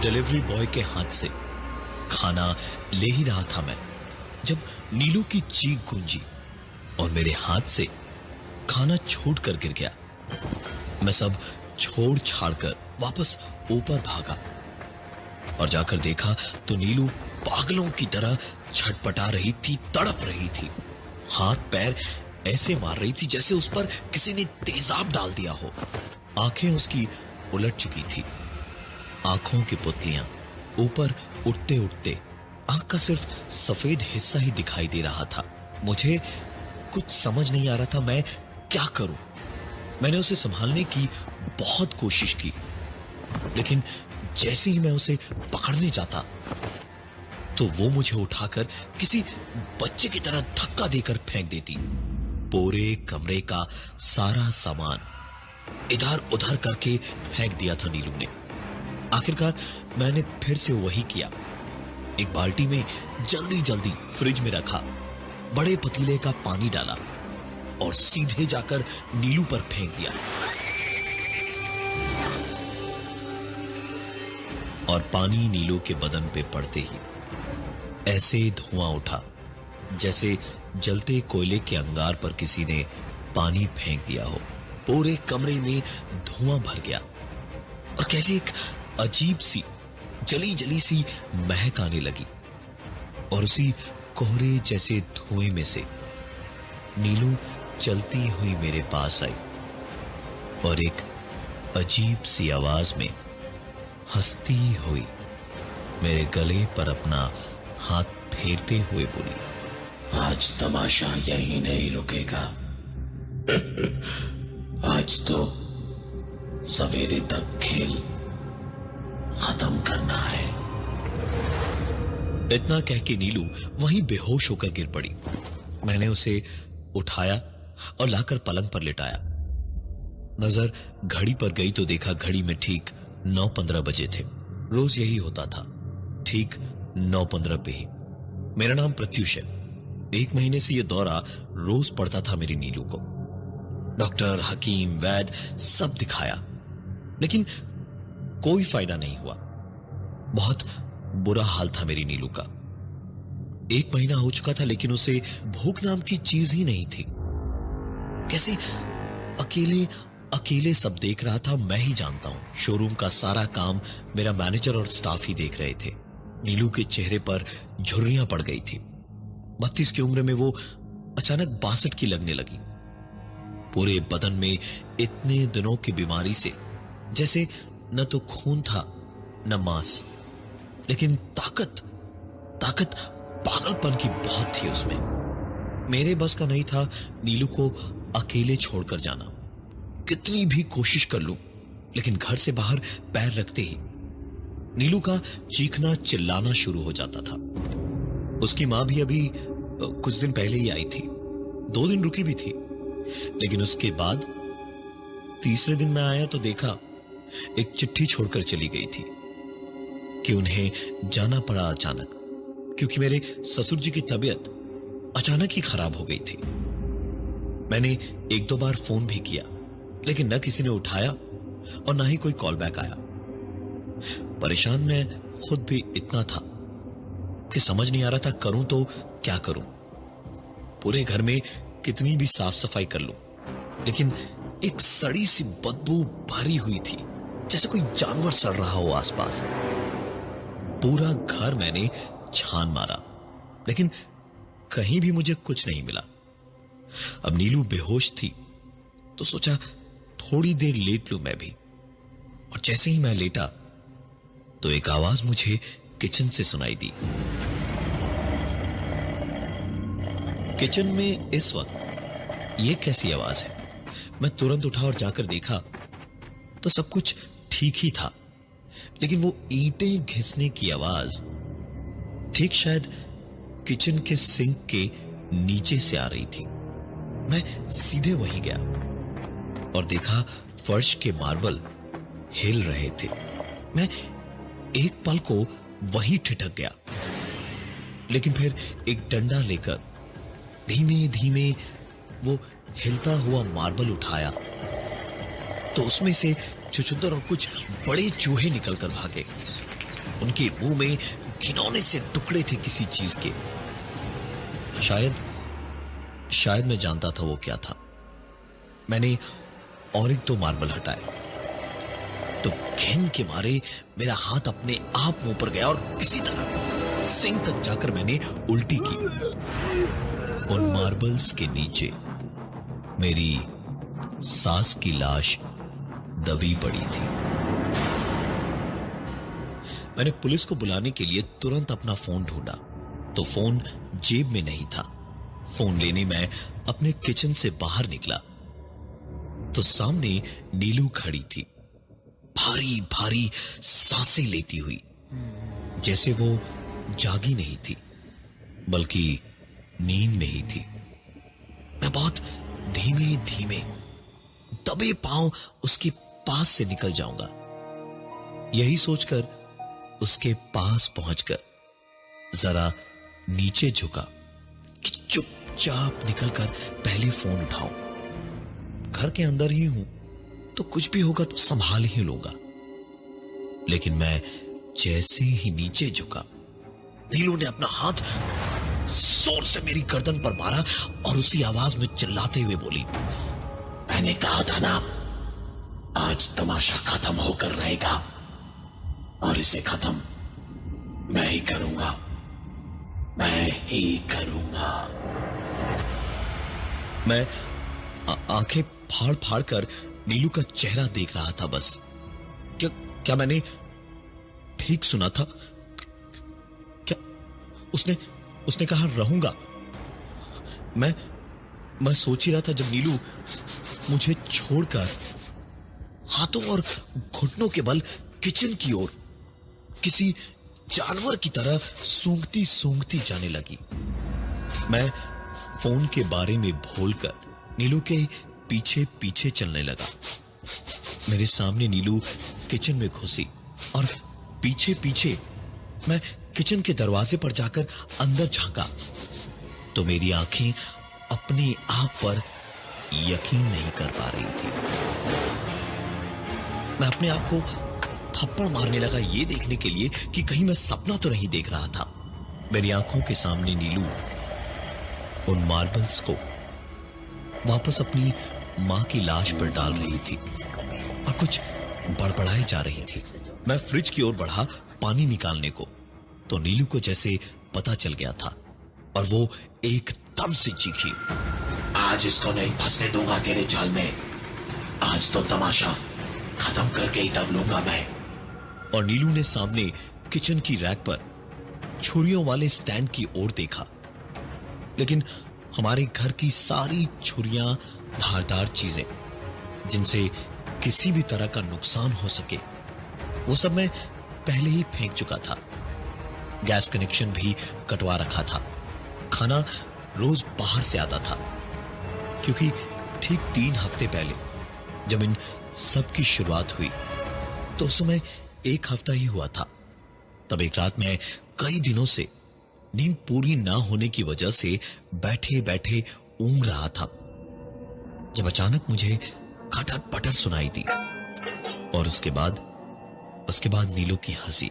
Delivery boy के हाथ से खाना ले ही रहा था मैं, जब नीलू की चीख गूंजी और मेरे हाथ से खाना छूट कर गिर गया। मैं सब छोड़ छाड़ कर वापस ऊपर भागा और जाकर देखा तो नीलू पागलों की तरह छटपटा रही थी, तड़प रही थी। हाथ पैर ऐसे मार रही थी जैसे उस पर किसी ने तेजाब डाल दिया हो। आंखें उसकी उलट चुकी थी, आंखों की पुतलियां ऊपर उठते उठते आंख का सिर्फ सफेद हिस्सा ही दिखाई दे रहा था। मुझे कुछ समझ नहीं आ रहा था मैं क्या करूं। मैंने उसे संभालने की बहुत कोशिश की, लेकिन जैसे ही मैं उसे पकड़ने जाता तो वो मुझे उठाकर किसी बच्चे की तरह धक्का देकर फेंक देती। पूरे कमरे का सारा सामान इधर उधर करके फेंक दिया था नीलू ने। आखिरकार मैंने फिर से वही किया। एक बाल्टी में जल्दी जल्दी फ्रिज में रखा, बड़े पतीले का पानी डाला और सीधे जाकर नीलू पर फेंक दिया। और पानी नीलू के बदन पे पड़ते ही ऐसे धुआं उठा जैसे जलते कोयले के अंगार पर किसी ने पानी फेंक दिया हो। पूरे कमरे में धुआं भर गया और कैसे एक अजीब सी जली जली सी महक आने लगी। और उसी कोहरे जैसे धुएं में से नीलू चलती हुई मेरे पास आई और एक अजीब सी आवाज में हंसती हुई मेरे गले पर अपना हाथ फेरते हुए बोली, आज तमाशा यही नहीं रुकेगा। आज तो सवेरे तक खेल खत्म करना है। इतना कह के नीलू वहीं बेहोश होकर गिर पड़ी। मैंने उसे उठाया और लाकर पलंग पर लिटाया। नजर घड़ी पर गई तो देखा घड़ी में ठीक 9:15 बजे थे। रोज यही होता था, ठीक 9:15 पे ही। मेरा नाम प्रत्युष है। 1 महीने से यह दौरा रोज पड़ता था मेरी नीलू को। डॉक्टर, हकीम, वैद्य सब दिखाया, लेकिन कोई फायदा नहीं हुआ। बहुत बुरा हाल था मेरी नीलू का। 1 महीना हो चुका था, लेकिन उसे भूख नाम की चीज ही नहीं थी। कैसे अकेले अकेले सब देख रहा था, मैं ही जानता हूं। शोरूम का सारा काम मेरा मैनेजर और स्टाफ ही देख रहे थे। नीलू के चेहरे पर झुर्रियां पड़ गई थी। 32 की उम्र में वो अचानक 62 की लगने लगी। पूरे बदन में इतने दिनों की बीमारी से जैसे न तो खून था न मांस, लेकिन ताकत पागलपन की बहुत थी उसमें। मेरे बस का नहीं था नीलू को अकेले छोड़कर जाना। कितनी भी कोशिश कर लूं, लेकिन घर से बाहर पैर रखते ही नीलू का चीखना चिल्लाना शुरू हो जाता था। उसकी मां भी अभी कुछ दिन पहले ही आई थी, 2 दिन रुकी भी थी, लेकिन उसके बाद तीसरे दिन मैं आया तो देखा एक चिट्ठी छोड़कर चली गई थी कि उन्हें जाना पड़ा अचानक, क्योंकि मेरे ससुर जी की तबीयत अचानक ही खराब हो गई थी। मैंने 1-2 बार फोन भी किया, लेकिन न किसी ने उठाया और ना ही कोई कॉल बैक आया। परेशान मैं खुद भी इतना था कि समझ नहीं आ रहा था करूं तो क्या करूं। पूरे घर में कितनी भी साफ सफाई कर लूं, लेकिन एक सड़ी सी बदबू भरी हुई थी, जैसे कोई जानवर सड़ रहा हो आसपास। पूरा घर मैंने छान मारा, लेकिन कहीं भी मुझे कुछ नहीं मिला। अब नीलू बेहोश थी तो सोचा थोड़ी देर लेट लूं मैं भी। और जैसे ही मैं लेटा तो एक आवाज मुझे किचन से सुनाई दी। किचन में इस वक्त ये कैसी आवाज है? मैं तुरंत उठा और जाकर देखा तो सब कुछ ठीक ही था, लेकिन वो ईंटें घिसने की आवाज ठीक शायद किचन के सिंक के नीचे से आ रही थी। मैं सीधे वहीं गया और देखा फर्श के मार्बल हिल रहे थे। मैं एक पल को वहीं ठिठक गया, लेकिन फिर एक डंडा लेकर धीमे धीमे वो हिलता हुआ मार्बल उठाया तो उसमें से छुछुंदर और कुछ बड़े चूहे निकलकर भागे। उनके मुंह में घिनौने से टुकड़े थे किसी चीज के। शायद मैं जानता था वो क्या था। मैंने और एक दो मार्बल हटाए तो घिन के मारे मेरा हाथ अपने आप मुंह पर गया और किसी तरह सिंक तक जाकर मैंने उल्टी की। उन मार्बल्स के नीचे मेरी सास की लाश दबी पड़ी थी। मैंने पुलिस को बुलाने के लिए तुरंत अपना फोन ढूंढा तो फोन जेब में नहीं था। फोन लेने मैं अपने किचन से बाहर निकला तो सामने नीलू खड़ी थी, भारी भारी सांसें लेती हुई, जैसे वो जागी नहीं थी बल्कि नींद में ही थी। मैं बहुत धीमे धीमे दबे पांव उसके पास से निकल जाऊंगा। यही सोचकर उसके पास पहुंचकर जरा नीचे झुका कि चुपचाप निकलकर पहले फोन उठाऊं। घर के अंदर ही हूं तो कुछ भी होगा तो संभाल ही लूंगा। लेकिन मैं जैसे ही नीचे झुका, नीलू ने अपना हाथ जोर से मेरी गर्दन पर मारा और उसी आवाज में चिल्लाते हुए बोली, मैंने कहा था ना, आज तमाशा खत्म होकर रहेगा और इसे खत्म मैं ही करूंगा, मैं ही करूंगा। मैं आंखें फाड़ फाड़ कर नीलू का चेहरा देख रहा था। बस क्या मैंने ठीक सुना था? क्या उसने कहा रहूंगा? मैं सोच ही रहा था जब नीलू मुझे छोड़कर हाथों और घुटनों के बल किचन की ओर किसी जानवर की तरह सूंघती सूंघती जाने लगी। मैं फोन के बारे में भूलकर नीलू के पीछे पीछे चलने लगा। मेरे सामने नीलू किचन में घुसी और पीछे पीछे मैं किचन के दरवाजे पर जाकर अंदर झांका तो मेरी आंखें अपने आप पर यकीन नहीं कर पा रही थी। मैं अपने आप को थप्पड़ मारने लगा ये देखने के लिए कि कहीं मैं सपना तो नहीं देख रहा था। मेरी आंखों के सामने नीलू उन मार्बल्स को वापस अपनी मां की लाश पर डाल रही थी और कुछ बड़बड़ाई जा रही थी। मैं फ्रिज की ओर बढ़ा पानी निकालने को तो नीलू को जैसे पता चल गया था और वो एकदम से चीखी, आज इसको नहीं फंसने दूंगा तेरे जाल में, आज तो तमाशा खत्म करके ही तब लूंगा मैं। और नीलू ने सामने किचन की रैक पर छुरियों वाले स्टैंड की ओर देखा, लेकिन हमारे घर की सारी छुरियां, धारदार चीजें जिनसे किसी भी तरह का नुकसान हो सके वो सब मैं पहले ही फेंक चुका था। गैस कनेक्शन भी कटवा रखा था। खाना रोज बाहर से आता था क्योंकि ठीक 3 हफ्ते पहले जब इन सब की शुरुआत हुई तो उस समय 1 हफ्ता ही हुआ था। तब एक रात मैं कई दिनों से नींद पूरी ना होने की वजह से बैठे बैठे ऊँघ रहा था जब अचानक मुझे खटर पटर सुनाई दी और उसके बाद नीलू की हंसी।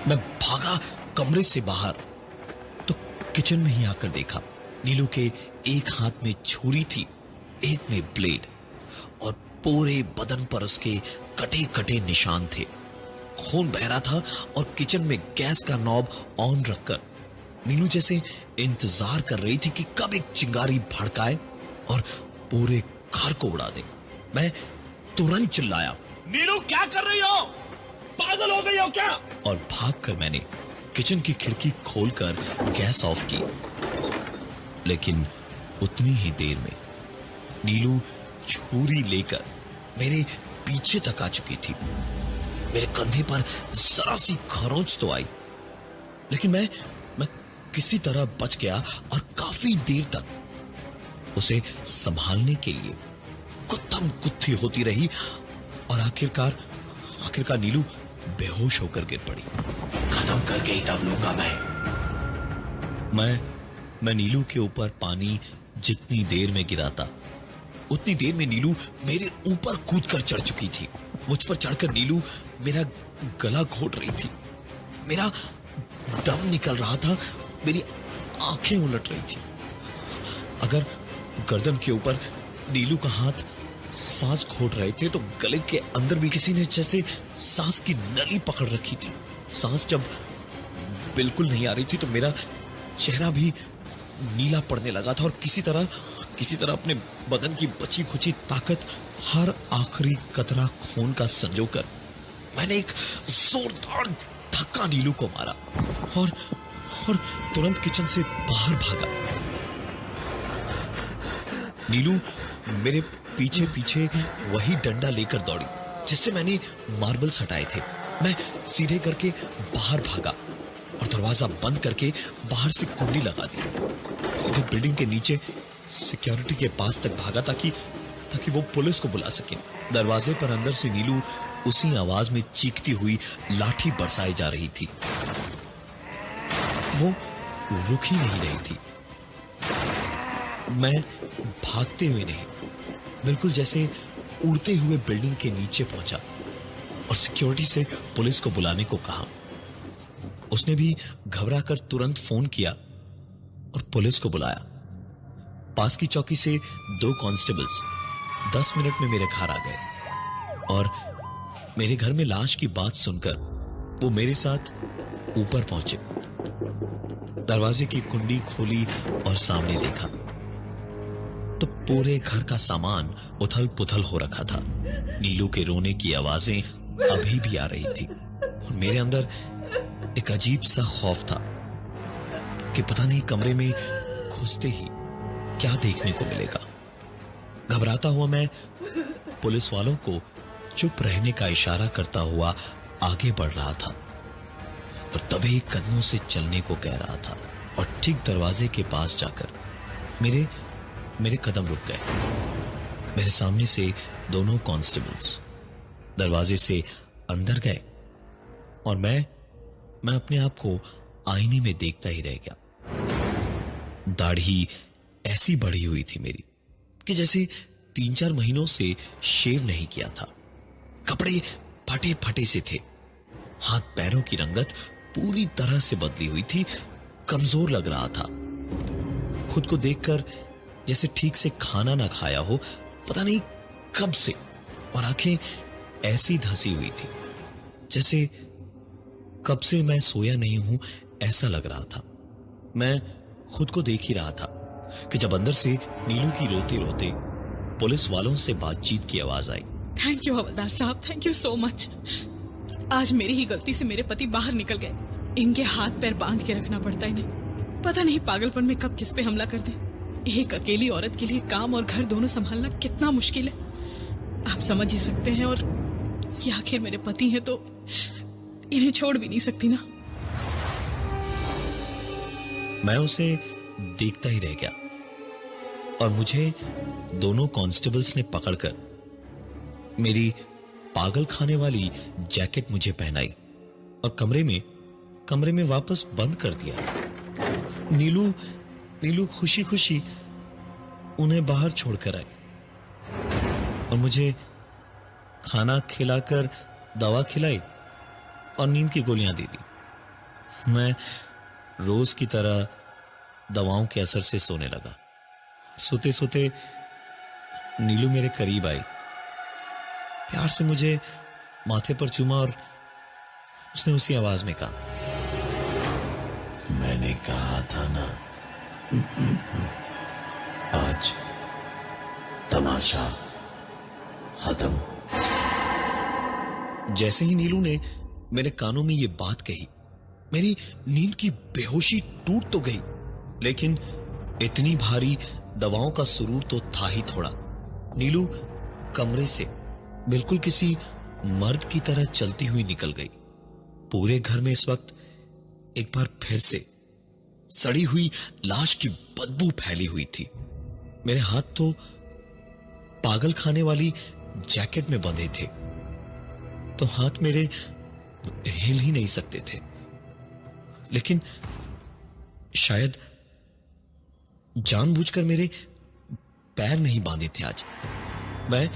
मैं भागा कमरे से बाहर तो किचन में ही आकर देखा नीलू के एक हाथ में छुरी थी, एक में ब्लेड और पूरे बदन पर उसके कटे कटे निशान थे। खून बह रहा था और किचन में गैस का नॉब ऑन रखकर नीलू जैसे इंतजार कर रही थी कि कब एक चिंगारी भड़काए और पूरे घर को उड़ा दे। मैं तुरंत चिल्लाया, नीलू क्या कर रही हो? पागल हो गई हो क्या? और भागकर मैंने किचन की खिड़की खोलकर गैस ऑफ की। लेकिन उतनी ही देर में नीलू छुरी लेकर मेरे पीछे तक आ चुकी थी। मेरे कंधे पर जरा सी खरोंच तो आई, लेकिन मैं किसी तरह बच गया और काफी देर तक उसे संभालने के लिए कुत्थम कुत्थी होती रही और आखिरकार नीलू बेहोश होकर गिर पड़ी। खत्म करके ही तब लूंगा मैं। मैं नीलू के ऊपर पानी जितनी देर में गिरा था उतनी देर में नीलू मेरे ऊपर कूद कर चढ़ चुकी थी। मुझ पर चढ़कर नीलू मेरा गला घोट रही थी, मेरा दम निकल रहा था, मेरी आंखें उलट रही थी। अगर गर्दन के ऊपर नीलू का हाथ सांस घोट रहे थे तो गले के अंदर भी किसी ने जैसे सांस की नली पकड़ रखी थी। सांस जब बिल्कुल नहीं आ रही थी तो मेरा चेहरा भी नीला पड़ने लगा था और किसी तरह अपने बदन की बची खुची ताकत, हर आखिरी कतरा खून का संजोकर मैंने एक जोरदार धक्का नीलू को मारा और तुरंत किचन से बाहर भागा। नीलू मेरे पीछे पीछे वही डंडा लेकर दौड़ी जिससे मैंने मार्बल्स हटाए थे। मैं सीधे करके बाहर भागा और दरवाजा बंद करके बाहर से कुंडी लगा दी। सीधे बिल्डिंग के नीचे सिक्योरिटी के पास तक भागा ताकि वो पुलिस को बुला सके। दरवाजे पर अंदर से नीलू उसी आवाज में चीखती हुई लाठी बरसाई जा रही थी। वो रुक ही नहीं रही थी। मैं भागते हुए नहीं, बिल्कुल जैसे उड़ते हुए बिल्डिंग के नीचे पहुंचा और सिक्योरिटी से पुलिस को बुलाने को कहा। उसने भी घबराकर तुरंत फोन किया और पुलिस को बुलाया। पास की चौकी से 2 कांस्टेबल्स 10 मिनट में मेरे घर आ गए और मेरे घर में लाश की बात सुनकर वो मेरे साथ ऊपर पहुंचे। दरवाजे की कुंडी खोली और सामने देखा तो पूरे घर का सामान उथल पुथल हो रखा था। नीलू के रोने की आवाजें अभी भी आ रही थी और मेरे अंदर एक अजीब सा खौफ था कि पता नहीं कमरे में घुसते ही क्या देखने को मिलेगा। घबराता हुआ मैं पुलिस वालों को चुप रहने का इशारा करता हुआ आगे बढ़ रहा था और तभी कदमों से चलने को कह रहा था और ठीक दरवाजे के पास जाकर मेरे कदम रुक गए। मेरे सामने से दोनों कांस्टेबल्स दरवाजे से अंदर गए और मैं अपने आप को आईने में देखता ही रह गया। दाढ़ी ऐसी बढ़ी हुई थी मेरी कि जैसे 3-4 महीनों से शेव नहीं किया था। कपड़े फटे फटे से थे। हाथ पैरों की रंगत पूरी तरह से बदली हुई थी, कमजोर लग रहा था। खुद को देखकर जैसे ठीक से खाना ना खाया हो, पता नहीं कब से, और आंखें ऐसी धंसी हुई थी जैसे कब से मैं सोया नहीं हूं, ऐसा लग रहा था। मैं खुद को देख ही रहा था कि जब अंदर से नीलू की रोते रोते पुलिस वालों से बातचीत की आवाज आई। थैंक यू हवलदार साहब, थैंक यू सो मच। आज मेरी ही गलती से मेरे पति बाहर निकल गए। इनके हाथ पैर बांध के रखना पड़ता है इन्हें। पता नहीं पागलपन में कब किस पे हमला कर दे। एक अकेली औरत के लिए काम और घर दोनों संभालना कितना मुश्किल है, आप समझ ही सकते हैं। और ये आखिर मेरे पति हैं तो इन्हें छोड़ भी नहीं सकती ना। मैं उसे देखता ही रह गया और मुझे दोनों कांस्टेबल्स ने पकड़कर मेरी पागल खाने वाली जैकेट मुझे पहनाई और कमरे में वापस बंद कर दिया। नीलू खुशी खुशी उन्हें बाहर छोड़कर आई और मुझे खाना खिलाकर दवा खिलाई और नींद की गोलियां दे दी। मैं रोज की तरह दवाओं के असर से सोने लगा। सोते सोते नीलू मेरे करीब आई, प्यार से मुझे माथे पर चूमा और उसने उसी आवाज में कहा, मैंने कहा था ना, आज तमाशा खत्म। जैसे ही नीलू ने मेरे कानों में ये बात कही, मेरी नींद की बेहोशी टूट तो गई, लेकिन इतनी भारी दवाओं का सुरूर तो था ही थोड़ा। नीलू कमरे से बिल्कुल किसी मर्द की तरह चलती हुई निकल गई। पूरे घर में इस वक्त एक बार फिर से सड़ी हुई लाश की बदबू फैली हुई थी। मेरे हाथ तो पागल खाने वाली जैकेट में बंधे थे, तो हाथ मेरे हिल ही नहीं सकते थे। लेकिन शायद जानबूझकर मेरे पैर नहीं बांधे थे आज। मैं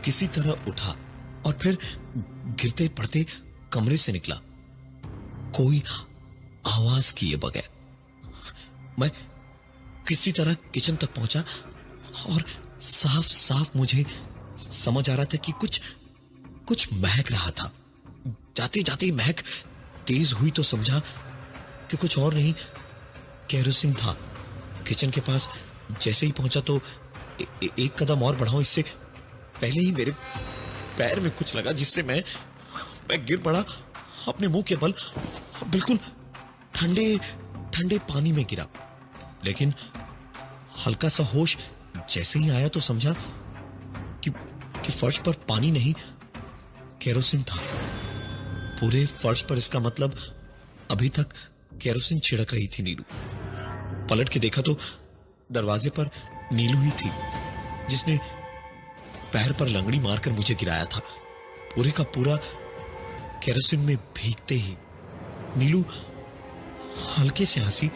किसी तरह उठा और फिर गिरते पड़ते कमरे से निकला, कोई आवाज किए बगैर। मैं किसी तरह किचन तक पहुंचा और साफ साफ मुझे समझ आ रहा था कि कुछ महक रहा था। जाते जाते महक तेज हुई तो समझा कि कुछ और नहीं, केरोसिन था। किचन के पास जैसे ही पहुंचा तो एक कदम और बढ़ाऊं इससे पहले ही मेरे पैर में कुछ लगा, जिससे मैं गिर पड़ा। अपने मुंह के बल बिल्कुल ठंडे ठंडे पानी में गिरा। लेकिन हल्का सा होश जैसे ही आया तो समझा कि फर्श पर पानी नहीं, केरोसिन था पूरे फर्श पर। इसका मतलब अभी तक केरोसिन छिड़क रही थी नीलू। पलट के देखा तो दरवाजे पर नीलू ही थी, जिसने पैर पर लंगड़ी मारकर मुझे गिराया था। पूरे का पूरा केरोसिन में भीगते ही नीलू हल्के से हंसी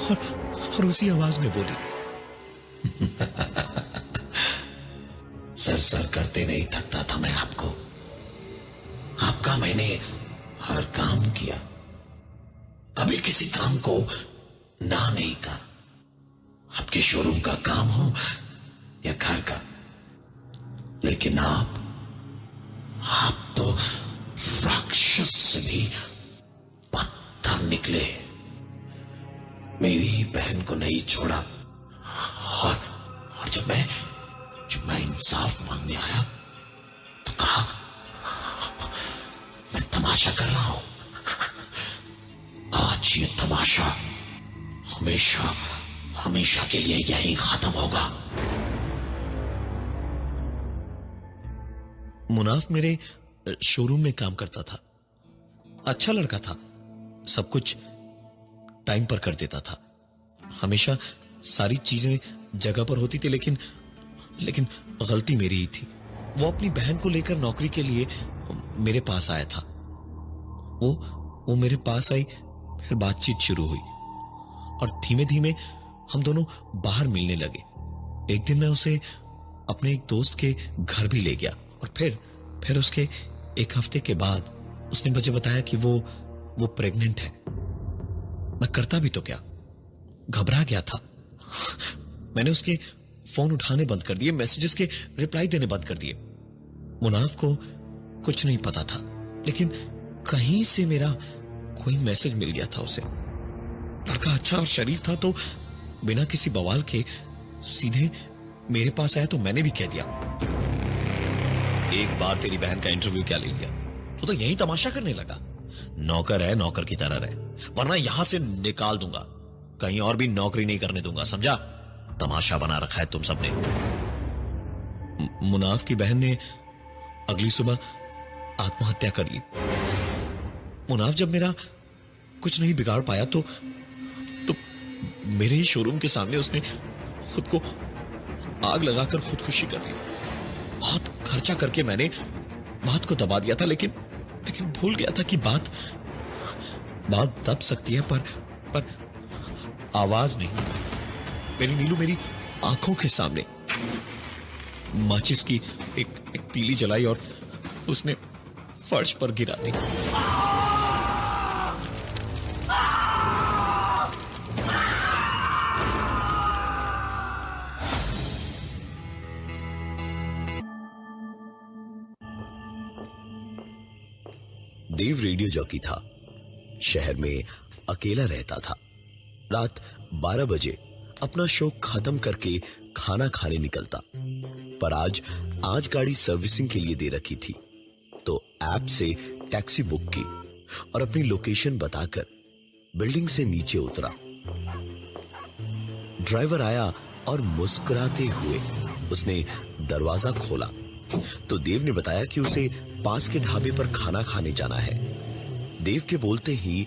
और उसी आवाज में बोली, सर करते नहीं थकता था मैं आपको। आपका मैंने हर काम किया, कभी किसी काम को ना नहीं कहा। आपके शोरूम का काम हो या घर का, लेकिन आप तो राक्षस से भी पत्थर निकले। मेरी बहन को नहीं छोड़ा और जब मैं इंसाफ मांगने आया तो कहा मैं तमाशा कर रहा हूं। आज ये तमाशा हमेशा के लिए यही खत्म होगा। मुनाफ मेरे शोरूम में काम करता था। अच्छा लड़का था, सब कुछ टाइम पर कर देता था। हमेशा सारी चीजें जगह पर होती थी, लेकिन गलती मेरी ही थी। वो अपनी बहन को लेकर नौकरी के लिए मेरे पास आया था। वो मेरे पास आई, फिर बातचीत शुरू हुई और धीमे धीमे हम दोनों बाहर मिलने लगे। एक दिन मैं उसे अपने एक दोस्त के घर भी ले गया और फिर उसके एक हफ्ते के बाद उसने मुझे बताया कि वो प्रेग्नेंट है। मैं करता भी तो क्या, घबरा गया था। मैंने उसके फोन उठाने बंद कर दिए, मैसेजेस के रिप्लाई देने बंद कर दिए। मुनाफ को कुछ नहीं पता था, लेकिन कहीं से मेरा कोई मैसेज मिल गया था उसे। लड़का अच्छा और शरीफ था, तो बिना किसी बवाल के सीधे मेरे पास आया तो मैंने भी कह दिया, एक बार तेरी बहन का इंटरव्यू क्या ले लिया तो यही तमाशा करने लगा। नौकर है, नौकर की तरह रहे, वरना यहां से निकाल दूंगा, कहीं और भी नौकरी नहीं करने दूंगा, समझा? तमाशा बना रखा है तुम सबने। मुनाफ की बहन ने अगली सुबह आत्महत्या कर ली। मुनाफ जब मेरा कुछ नहीं बिगाड़ पाया तो मेरे ही शोरूम के सामने उसने खुद को आग लगाकर खुदकुशी कर ली। बहुत खर्चा करके मैंने बात को दबा दिया था, लेकिन भूल गया था कि बात दब सकती है पर आवाज नहीं। मेरी नीलू मेरी आंखों के सामने माचिस की एक तीली जलाई और उसने फर्श पर गिरा दी। देव रेडियो जॉकी था, शहर में अकेला रहता था। रात 12 बजे अपना शो खत्म करके खाना खाने निकलता, पर आज गाड़ी सर्विसिंग के लिए दे रखी थी, तो ऐप से टैक्सी बुक की और अपनी लोकेशन बताकर बिल्डिंग से नीचे उतरा। ड्राइवर आया और मुस्कुराते हुए उसने दरवाजा खोला तो देव ने बताया कि उसे पास के ढाबे पर खाना खाने जाना है। देव के बोलते ही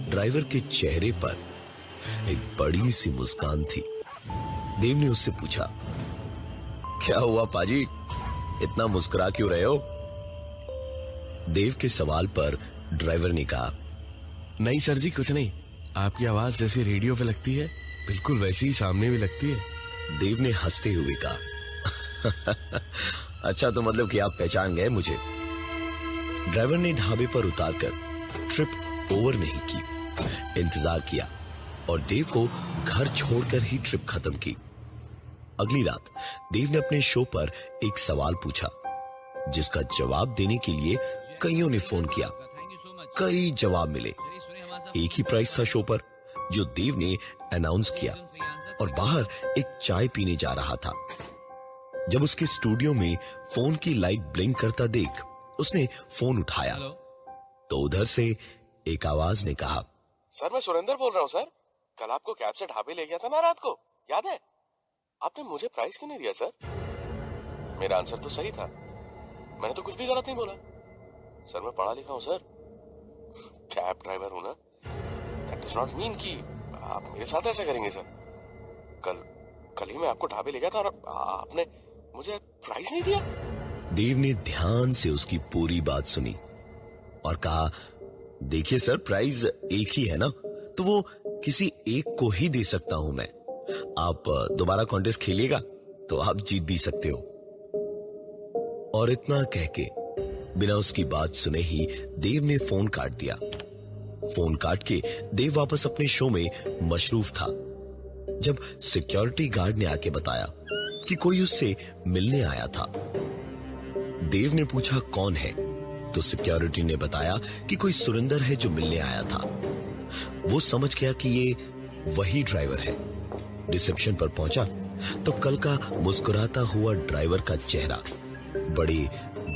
ड्राइवर के चेहरे पर एक बड़ी सी मुस्कान थी। देव ने उससे पूछा, क्या हुआ पाजी, इतना मुस्कुरा क्यों रहे हो? देव के सवाल पर ड्राइवर ने कहा, नहीं सर जी, कुछ नहीं। आपकी आवाज जैसी रेडियो पे लगती है बिल्कुल वैसी ही सामने भी लगती है। देव ने हंसते हुए कहा। अच्छा, तो मतलब कि आप पहचान गए मुझे। ड्राइवर ने ढाबे पर उतारकर ट्रिप ओवर नहीं की, इंतजार किया और देव को घर छोड़कर ही ट्रिप खत्म की। अगली रात देव ने अपने शो पर एक सवाल पूछा, जिसका जवाब देने के लिए कईयों ने फोन किया। कई जवाब मिले। एक ही प्राइस था शो पर, जो देव ने अनाउंस किया, और बाहर एक चाय पीने जा रहा था। जब उसके स्टूडियो में फोन की लाइट ब्लिंक करता देख उसने फोन उठाया तो उधर से एक आवाज ने कहा, सर मैं सुरेंद्र बोल रहा हूँ सर। कल आपको कैब से ढाबे ले गया था ना रात को, याद है? आपने मुझे प्राइस क्यों नहीं दिया सर? मेरा आंसर तो सही था, मैंने तो कुछ भी गलत नहीं बोला। सर मैं पढ़ा लिखा हूँ सर, कैब ड्राइवर हूँ ना। दैट डज नॉट मीन कि आप मेरे साथ ऐसा करेंगे सर। कल ही मैं आपको ढाबे ले गया था और आपने मुझे प्राइस नहीं दिया। देव ने ध्यान से उसकी पूरी बात सुनी और कहा, देखिए सर, प्राइज एक ही है ना, तो वो किसी एक को ही दे सकता हूं मैं। आप दोबारा कॉन्टेस्ट खेलिएगा तो आप जीत भी सकते हो। और इतना कह के बिना उसकी बात सुने ही देव ने फोन काट दिया। फोन काट के देव वापस अपने शो में मशरूफ था जब सिक्योरिटी गार्ड ने आके बताया कि कोई उससे मिलने आया था। देव ने पूछा कौन है, तो सिक्योरिटी ने बताया कि कोई सुरेंद्र है जो मिलने आया था। वो समझ गया कि ये वही ड्राइवर है। रिसेप्शन पर पहुंचा तो कल का मुस्कुराता हुआ ड्राइवर का चेहरा बड़े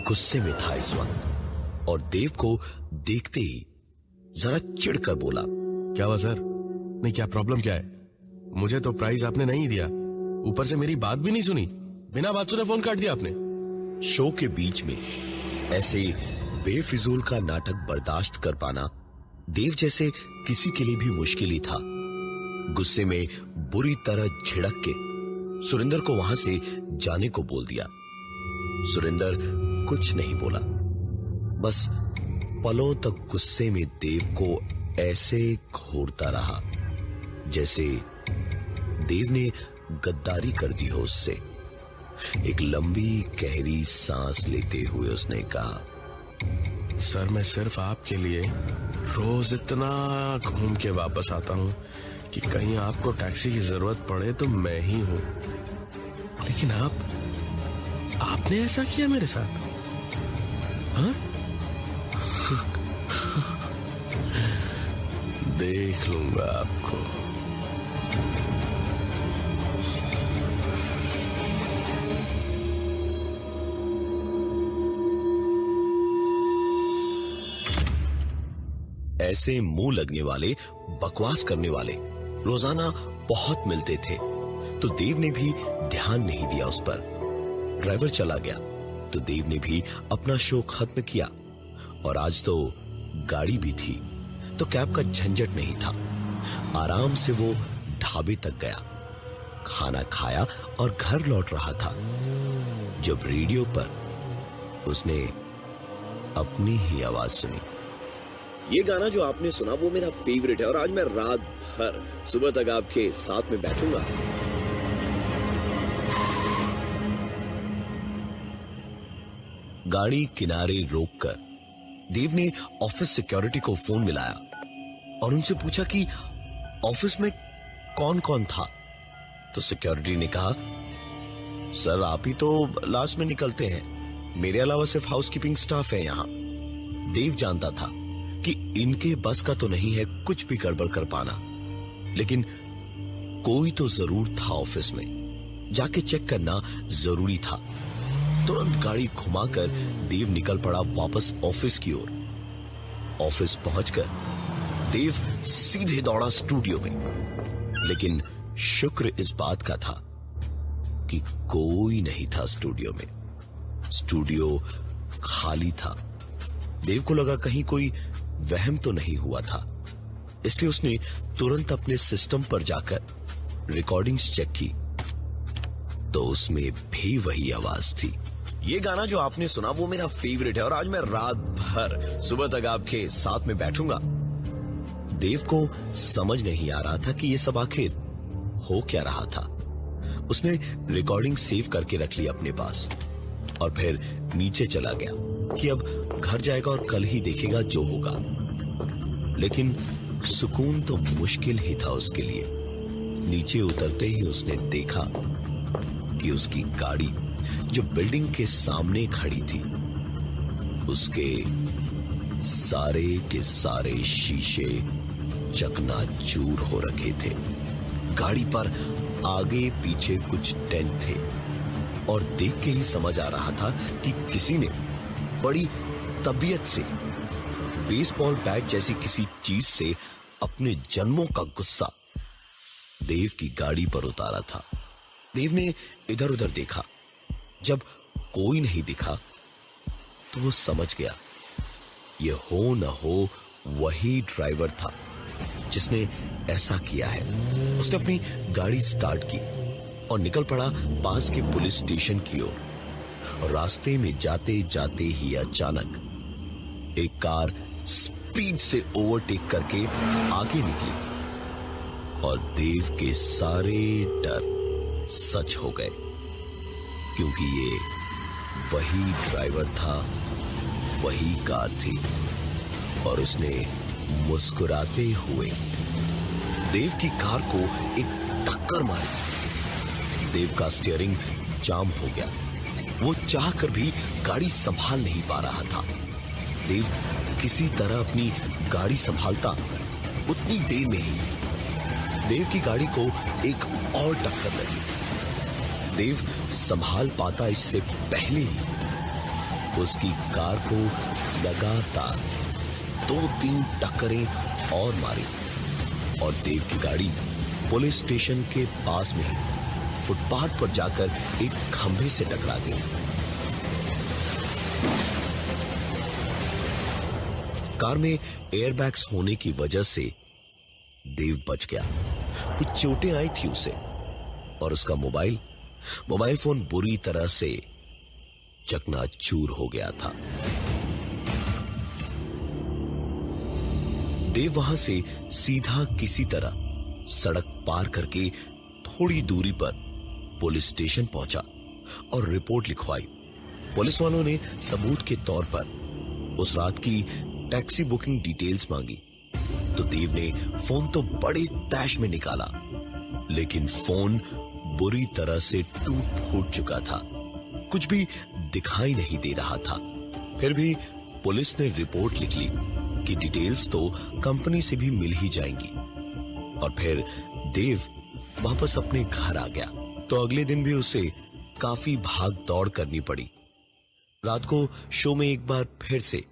गुस्से में था इस वक्त, और देव को देखते ही जरा चिढ़कर बोला, क्या हुआ सर? नहीं, क्या प्रॉब्लम क्या है? मुझे तो प्राइस आपने नहीं दिया, ऊपर से मेरी बात भी नहीं सुनी, बिना बात सुने फोन काट दिया आपने। शो के बीच में ऐसे बेफिजूल का नाटक बर्दाश्त कर पाना देव जैसे किसी के लिए भी मुश्किल ही था। गुस्से में बुरी तरह झिड़क के सुरेंद्र को वहां से जाने को बोल दिया। सुरेंद्र कुछ नहीं बोला, बस पलों तक गुस्से में देव को ऐसे घूरता रहा जैसे देव ने गद्दारी कर दी हो उससे। एक लंबी गहरी सांस लेते हुए उसने कहा, सर मैं सिर्फ आपके लिए रोज इतना घूम के वापस आता हूँ कि कहीं आपको टैक्सी की जरूरत पड़े तो मैं ही हूँ, लेकिन आपने ऐसा किया मेरे साथ? हाँ? देख लूंगा आपको। ऐसे मुंह लगने वाले, बकवास करने वाले रोजाना बहुत मिलते थे, तो देव ने भी ध्यान नहीं दिया उस पर। ड्राइवर चला गया तो देव ने भी अपना शो खत्म किया, और आज तो गाड़ी भी थी तो कैब का झंझट नहीं था। आराम से वो ढाबे तक गया, खाना खाया और घर लौट रहा था जब रेडियो पर उसने अपनी ही आवाज सुनी। ये गाना जो आपने सुना वो मेरा फेवरेट है, और आज मैं रात भर सुबह तक आपके साथ में बैठूंगा। गाड़ी किनारे रोककर देव ने ऑफिस सिक्योरिटी को फोन मिलाया और उनसे पूछा कि ऑफिस में कौन कौन था। तो सिक्योरिटी ने कहा, सर आप ही तो लास्ट में निकलते हैं, मेरे अलावा सिर्फ हाउसकीपिंग स्टाफ है यहाँ। देव जानता था कि इनके बस का तो नहीं है कुछ भी गड़बड़ कर पाना, लेकिन कोई तो जरूर था ऑफिस में, जाके चेक करना जरूरी था। तुरंत गाड़ी घुमाकर देव निकल पड़ा वापस ऑफिस की ओर। ऑफिस पहुंचकर देव सीधे दौड़ा स्टूडियो में, लेकिन शुक्र इस बात का था कि कोई नहीं था स्टूडियो में। स्टूडियो खाली था। देव को लगा कहीं कोई वहम तो नहीं हुआ था, इसलिए उसने तुरंत अपने सिस्टम पर जाकर रिकॉर्डिंग्स चेक की, तो उसमें भी वही आवाज थी। ये गाना जो आपने सुना वो मेरा फेवरेट है, और आज मैं रात भर सुबह तक आपके साथ में बैठूंगा। देव को समझ नहीं आ रहा था कि ये सब आखिर हो क्या रहा था। उसने रिकॉर्डिंग सेव करके रख ली अपने पास और फिर नीचे चला गया कि अब घर जाएगा और कल ही देखेगा जो होगा। लेकिन सुकून तो मुश्किल ही था उसके लिए। नीचे उतरते ही उसने देखा कि उसकी गाड़ी जो बिल्डिंग के सामने खड़ी थी, उसके सारे के सारे शीशे चकनाचूर हो रखे थे। गाड़ी पर आगे पीछे कुछ डेंट थे और देख के ही समझ आ रहा था कि किसी ने बड़ी तबीयत से बेसबॉल बैट जैसी किसी चीज से अपने जन्मों का गुस्सा देव की गाड़ी पर उतारा था। देव ने इधर उधर देखा। जब कोई नहीं दिखा तो वो समझ गया ये हो न हो वही ड्राइवर था जिसने ऐसा किया है। उसने अपनी गाड़ी स्टार्ट की और निकल पड़ा पास के पुलिस स्टेशन की ओर। और रास्ते में जाते जाते ही अचानक एक कार स्पीड से ओवरटेक करके आगे निकली और देव के सारे डर सच हो गए, क्योंकि ये वही ड्राइवर था, वही कार थी और उसने मुस्कुराते हुए देव की कार को एक टक्कर मारी। देव का स्टीयरिंग जाम हो गया। वो चाहकर भी गाड़ी संभाल नहीं पा रहा था। देव किसी तरह अपनी गाड़ी संभालता उतनी देर में ही देव की गाड़ी को एक और टक्कर लगी। देव संभाल पाता इससे पहले ही उसकी कार को लगातार 2-3 टक्करें और मारी और देव की गाड़ी पुलिस स्टेशन के पास में ही फुटपाथ पर जाकर एक खंभे से टकरा गई। कार में एयरबैग्स होने की वजह से देव बच गया। कुछ चोटें आई थी उसे और उसका मोबाइल फोन बुरी तरह से चकनाचूर हो गया था। देव वहां से सीधा किसी तरह सड़क पार करके थोड़ी दूरी पर पुलिस स्टेशन पहुंचा और रिपोर्ट लिखवाई। पुलिस वालों ने सबूत के तौर पर उस रात की टैक्सी बुकिंग डिटेल्स मांगी तो देव ने फोन तो बड़े तैश में निकाला, लेकिन फोन बुरी तरह से टूट फूट चुका था। कुछ भी दिखाई नहीं दे रहा था। फिर भी पुलिस ने रिपोर्ट लिख ली कि डिटेल्स तो कंपनी से भी मिल ही जाएंगी। और फिर देव वापस अपने घर आ गया। तो अगले दिन भी उसे काफी भाग दौड़ करनी पड़ी। रात को शो में एक बार फिर से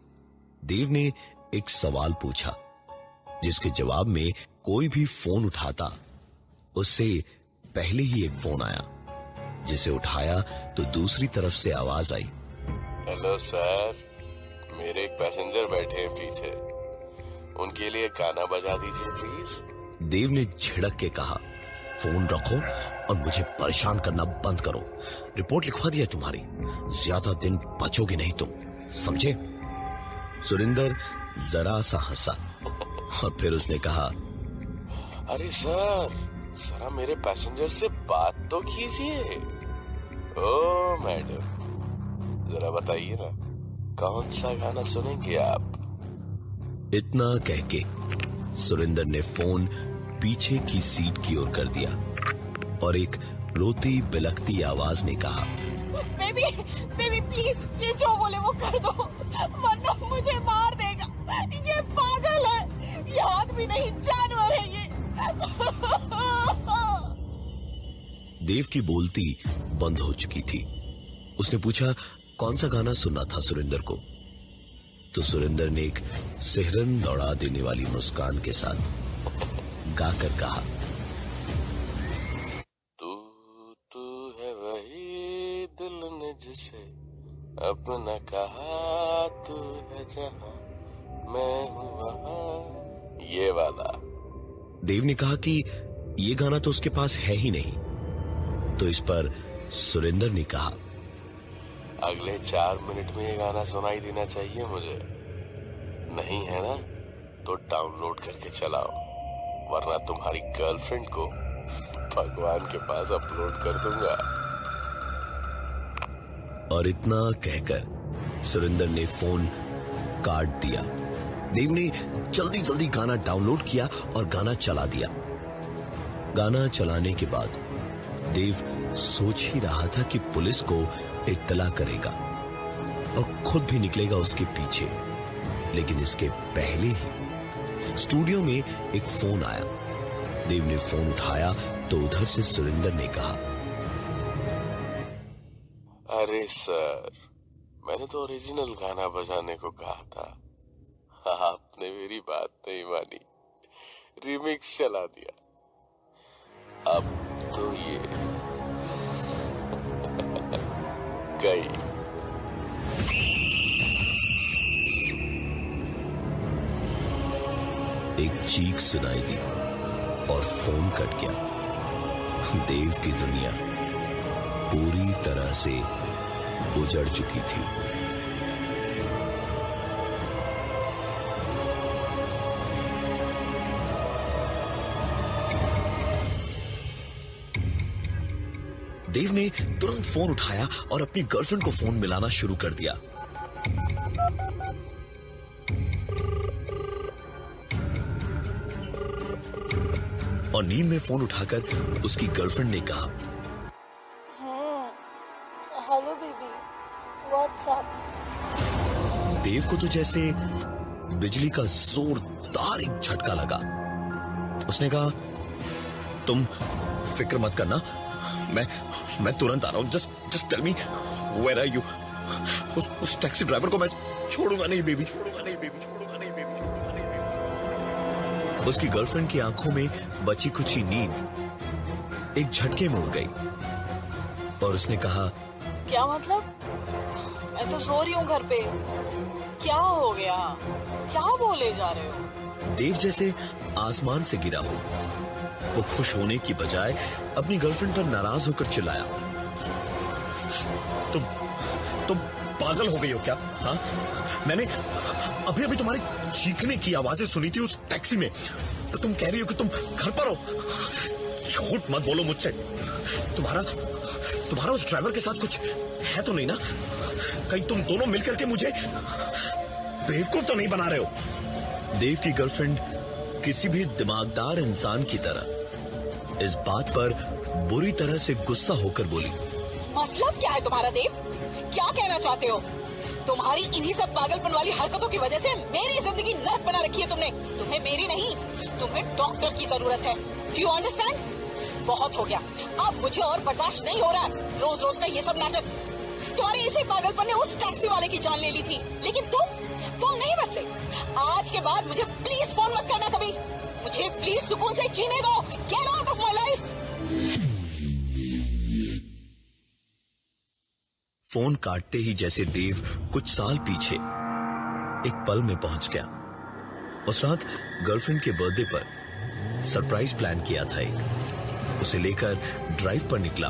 देव ने एक सवाल पूछा, जिसके जवाब में कोई भी फोन उठाता उससे पहले ही एक फोन आया। जिसे उठाया तो दूसरी तरफ से आवाज आई, हेलो सर, मेरे एक पैसेंजर बैठे हैं पीछे, उनके लिए गाना बजा दीजिए प्लीज। देव ने झिड़क के कहा, फोन रखो और मुझे परेशान करना बंद करो। रिपोर्ट लिखवा दिया तुम्हारी, ज्यादा दिन बचोगे नहीं तुम, समझे? सुरिंदर जरा सा हंसा और फिर उसने कहा, अरे सर, जरा मेरे पैसेंजर से बात तो कीजिए। ओ मैडम, जरा बताइए ना, कौन सा गाना सुनेंगे आप? इतना कह के सुरिंदर ने फोन पीछे की सीट की ओर कर दिया और एक रोती बिलखती आवाज ने कहा, बेबी बेबी प्लीज, ये जो बोले वो कर दो, वरना मुझे मार देगा। ये पागल है, ये आदमी नहीं जानवर है ये। देव की बोलती बंद हो चुकी थी। उसने पूछा कौन सा गाना सुनना था सुरिंदर को। तो सुरिंदर ने एक सिहरन दौड़ा देने वाली मुस्कान के साथ गाकर कहा, तू है वही दिल ने जिसे अपना कहा, तू है जहां मैं हूं वहां, ये वाला। देव ने कहा कि ये गाना तो उसके पास है ही नहीं। तो इस पर सुरिंदर ने कहा, अगले 4 मिनट में ये गाना सुनाई देना चाहिए मुझे। नहीं है ना तो डाउनलोड करके चलाओ, वरना तुम्हारी गर्लफ्रेंड को भगवान के पास अपलोड कर दूंगा। और इतना कहकर सुरेंद्र ने फोन काट दिया। देव ने जल्दी जल्दी गाना डाउनलोड किया और गाना चला दिया। गाना चलाने के बाद देव सोच ही रहा था कि पुलिस को इत्तला करेगा और खुद भी निकलेगा उसके पीछे, लेकिन इसके पहले ही स्टूडियो में एक फोन आया। देव ने फोन उठाया तो उधर से सुरेंद्र ने कहा, अरे सर, मैंने तो ओरिजिनल गाना बजाने को कहा था, आपने मेरी बात नहीं मानी, रिमिक्स चला दिया। अब तो ये गई। एक चीख सुनाई दी और फोन कट गया। देव की दुनिया पूरी तरह से उजड़ चुकी थी। देव ने तुरंत फोन उठाया और अपनी गर्लफ्रेंड को फोन मिलाना शुरू कर दिया। और नींद में फोन उठाकर उसकी गर्लफ्रेंड ने कहा, हेलो बेबी, व्हाट्स अप? देव को तो जैसे बिजली का जोरदार एक झटका लगा। उसने कहा, तुम फिक्र मत करना, मैं तुरंत आ रहा हूं। Just tell me where are you. उस टैक्सी ड्राइवर को मैं छोड़ूंगा नहीं बेबी, छोड़ूंगा नहीं बेबी, छोड़ूंगा नहीं बेबी, छोड़ूंगा नहीं बेबी। उसकी गर्लफ्रेंड की आंखों में बची कुची नींद एक झटके में उड़ गई और उसने कहा, क्या मतलब? मैं तो सो रही हूँ घर पे। क्या हो गया? क्या बोले जा रहे हो? देव जैसे आसमान से गिरा हो। वो खुश होने की बजाय अपनी गर्लफ्रेंड पर नाराज होकर चिल्लाया, तुम पागल हो गई हो क्या? हाँ, मैंने अभी तुम्हारे चीखने की आवाजें सुनी थी उस टैक्सी में, तो तुम कह रही हो कि तुम घर पर हो। झूठ मत बोलो मुझसे। तुम्हारा उस ड्राइवर के साथ कुछ है तो नहीं ना? कहीं तुम दोनों मिलकर के मुझे बेवकूफ तो नहीं बना रहे हो? देव की गर्लफ्रेंड किसी भी दिमागदार इंसान की तरह इस बात पर बुरी तरह से गुस्सा होकर बोली, मतलब क्या है तुम्हारा देव? क्या कहना चाहते हो? तुम्हारी इन्हीं सब पागलपन वाली हरकतों की वजह से मेरी जिंदगी नर्क बना रखी है तुमने। तुम्हें मेरी नहीं, तुम्हें डॉक्टर की जरूरत है। Do you understand? बहुत हो गया, अब मुझे और बर्दाश्त नहीं हो रहा रोज रोज का ये सब नाटक। तुम्हारे इसी पागलपन ने उस टैक्सी वाले की जान ले ली थी, लेकिन तुम नहीं बदले। आज के बाद मुझे प्लीज फोन मत करना कभी। मुझे प्लीज सुकून से जीने दो। Get out of my life. Phone काटते ही जैसे देव कुछ साल पीछे एक पल में पहुंच गया। उस रात गर्लफ्रेंड के बर्थडे पर सरप्राइज प्लान किया था एक। उसे लेकर ड्राइव पर निकला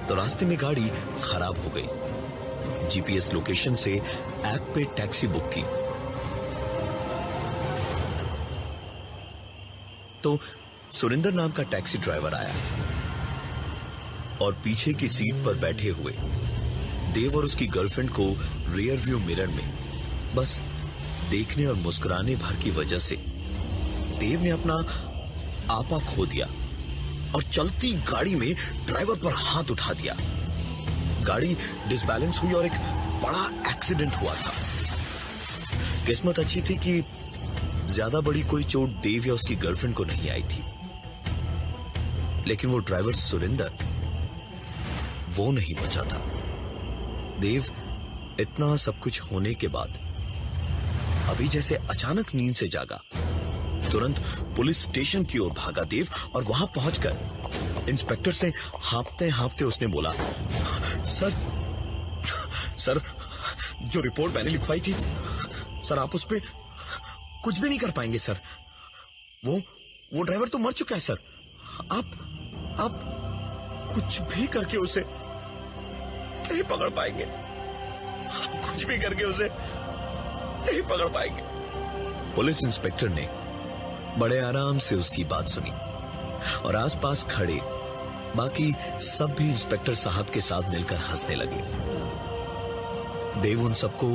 तो रास्ते में गाड़ी खराब हो गई। जीपीएस लोकेशन से ऐप पे टैक्सी बुक की तो सुरेंद्र नाम का टैक्सी ड्राइवर आया और पीछे की सीट पर बैठे हुए देव और उसकी गर्लफ्रेंड को रियर व्यू मिरर में बस देखने और मुस्कुराने भर की वजह से देव ने अपना आपा खो दिया और चलती गाड़ी में ड्राइवर पर हाथ उठा दिया। गाड़ी डिसबैलेंस हुई और एक बड़ा एक्सीडेंट हुआ था। किस्मत अच्छी थी कि ज्यादा बड़ी कोई चोट देव या उसकी गर्लफ्रेंड को नहीं आई थी, लेकिन वो ड्राइवर सुरेंद्र, वो नहीं बचा था। देव इतना सब कुछ होने के बाद अभी जैसे अचानक नींद से जागा। तुरंत पुलिस स्टेशन की ओर भागा देव और वहां पहुंचकर इंस्पेक्टर से हाँफते हाँफते उसने बोला, सर जो रिपोर्ट मैंने लिखवाई थी सर, आप उस पे कुछ भी नहीं कर पाएंगे सर। वो ड्राइवर तो मर चुका है सर। आप कुछ भी करके उसे नहीं पकड़ पाएंगे। आप कुछ भी करके उसे नहीं पकड़ पाएंगे। पुलिस इंस्पेक्टर ने बड़े आराम से उसकी बात सुनी और आसपास खड़े बाकी सब भी इंस्पेक्टर साहब के साथ मिलकर हंसने लगे। देव उन सबको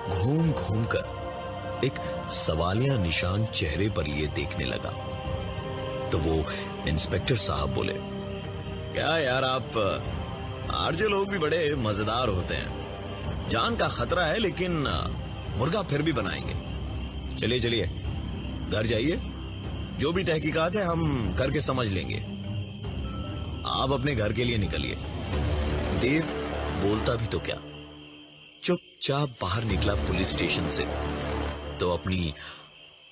घूम घूम कर एक सवालिया निशान चेहरे पर लिए देखने लगा। तो वो इंस्पेक्टर साहब बोले, क्या यार, आप आरजे लोग भी बड़े मजेदार होते हैं। जान का खतरा है लेकिन मुर्गा फिर भी बनाएंगे। चलिए चलिए घर जाइए, जो भी तहकीकात है हम करके समझ लेंगे। आप अपने घर के लिए निकलिए। देव बोलता भी तो क्या, चुपचाप बाहर निकला पुलिस स्टेशन से तो अपनी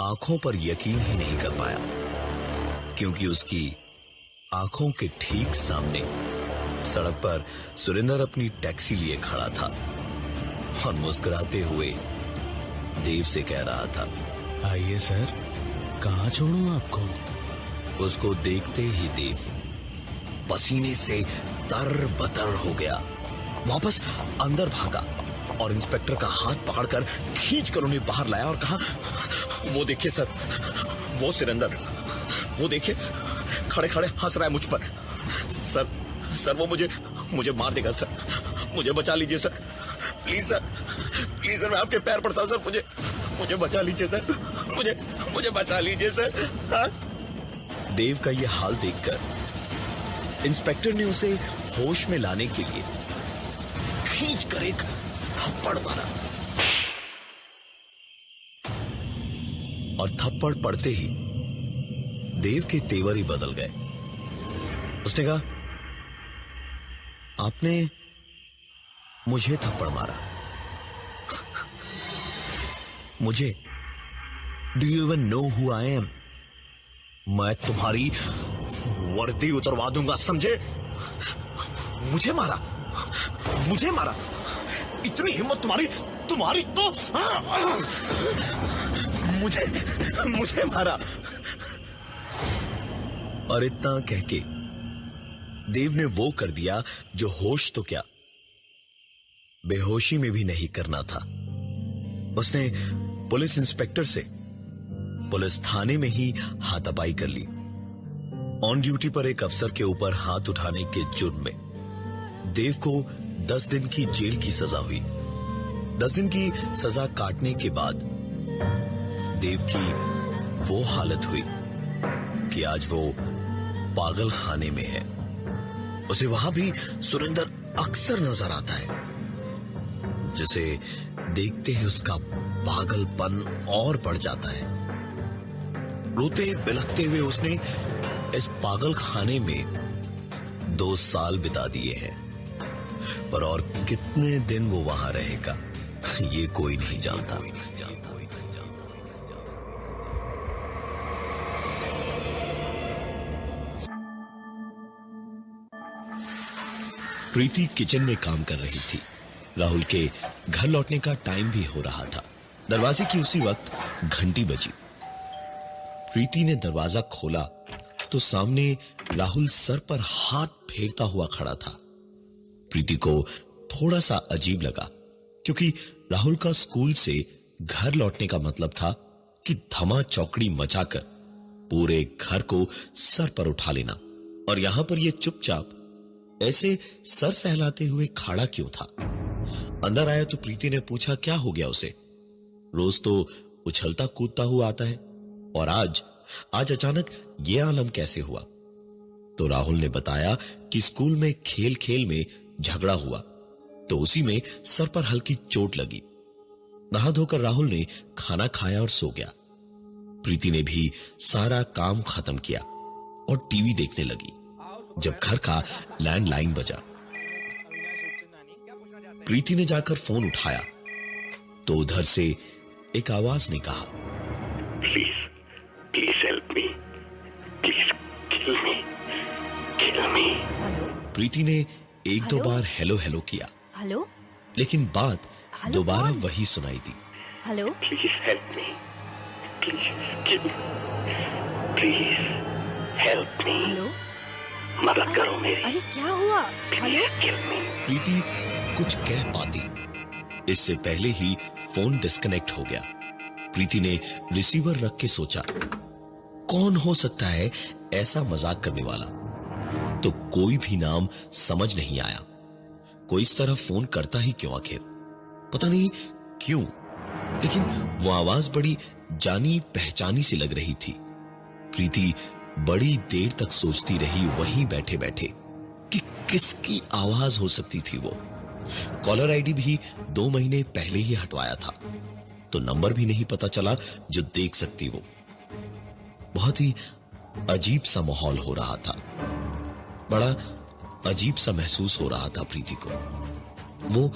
आंखों पर यकीन ही नहीं कर पाया, क्योंकि उसकी आंखों के ठीक सामने सड़क पर सुरेंद्र अपनी टैक्सी लिए खड़ा था और मुस्कुराते हुए देव से कह रहा था, आइए सर, कहाँ छोड़ूं आपको? उसको देखते ही देव पसीने से तरबतर हो गया, वापस अंदर भागा और इंस्पेक्टर का हाथ पकड़कर खींचकर उन्हें बाहर लाया और कहा, वो देखिए सर, वो सुरेंद्र, वो देखिए खड़े खड़े हंस रहा है मुझ पर। सर सर वो मुझे मार देगा सर, मुझे बचा लीजिए sir, please sir, please sir, मैं आपके पैर पड़ता हूं सर, मुझे बचा लीजिए सर, मुझे बचा लीजिए सर। हाँ? देव का ये हाल देखकर इंस्पेक्टर ने उसे होश में लाने के लिए खींचकर एक थप्पड़ मारा और थप्पड़ पड़ते ही देव के तेवर ही बदल गए। उसने कहा, आपने मुझे थप्पड़ मारा? मुझे? Do you even know who I am? मैं तुम्हारी वर्दी उतरवा दूंगा, समझे? मुझे मारा? इतनी हिम्मत तुम्हारी तो मुझे मारा। और इतना कह के देव ने वो कर दिया जो होश तो क्या, बेहोशी में भी नहीं करना था। उसने पुलिस इंस्पेक्टर से पुलिस थाने में ही हाथापाई कर ली। ऑन ड्यूटी पर एक अफसर के ऊपर हाथ उठाने के जुर्म में देव को 10 दिन की जेल की सजा हुई। 10 दिन की सजा काटने के बाद देव की वो हालत हुई कि आज वो पागल खाने में है। उसे वहां भी सुरेंद्र अक्सर नजर आता है, जिसे देखते ही उसका पागलपन और बढ़ जाता है। रोते बिलखते हुए उसने इस पागल खाने में 2 साल बिता दिए हैं, पर और कितने दिन वो वहां रहेगा ये कोई नहीं जानता। प्रीति किचन में काम कर रही थी। राहुल के घर लौटने का टाइम भी हो रहा था। दरवाजे की उसी वक्त घंटी बजी। प्रीति ने दरवाजा खोला तो सामने राहुल सर पर हाथ फेरता हुआ खड़ा था। प्रीति को थोड़ा सा अजीब लगा, क्योंकि राहुल का स्कूल से घर लौटने का मतलब था कि धमा चौकड़ी मचाकर पूरे घर को सर पर उठा लेना, और यहां पर यह चुपचाप ऐसे सर सहलाते हुए खड़ा क्यों था। अंदर आया तो प्रीति ने पूछा क्या हो गया उसे। रोज तो उछलता कूदता हुआ आता है, और आज अचानक ये आलम कैसे हुआ। तो राहुल ने बताया कि स्कूल में खेल खेल में झगड़ा हुआ, तो उसी में सर पर हल्की चोट लगी। नहा धोकर राहुल ने खाना खाया और सो गया। प्रीति ने भी सारा काम खत्म किया और टीवी देखने लगी जब घर का लैंडलाइन बजा। प्रीति ने जाकर फोन उठाया तो उधर से एक आवाज ने कहा, please help me, please kill me. Preeti ने 1-2 बार हेलो हेलो किया, हेलो, लेकिन बात दोबारा वही सुनाई दी। Hello, please help me, please kill me, please help me. Hello, मदद करो मेरी, अरे क्या हुआ? Please kill me. प्रीति कुछ कह पाती इससे पहले ही फोन डिस्कनेक्ट हो गया। प्रीति ने रिसीवर रख के सोचा, कौन हो सकता है ऐसा मजाक करने वाला? तो कोई भी नाम समझ नहीं आया। कोई इस तरह फोन करता ही क्यों आखिर? पता नहीं क्यों, लेकिन वो आवाज बड़ी जानी पहचानी सी लग रही थी। प्रीति बड़ी देर तक सोचती रही वहीं बैठे बैठे कि किसकी आवाज हो सकती थी वो। कॉलर आईडी भी 2 महीने पहले ही हटवाया था, तो नंबर भी नहीं पता चला जो देख सकती वो। बहुत ही अजीब सा माहौल हो रहा था, बड़ा अजीब सा महसूस हो रहा था प्रीति को। वो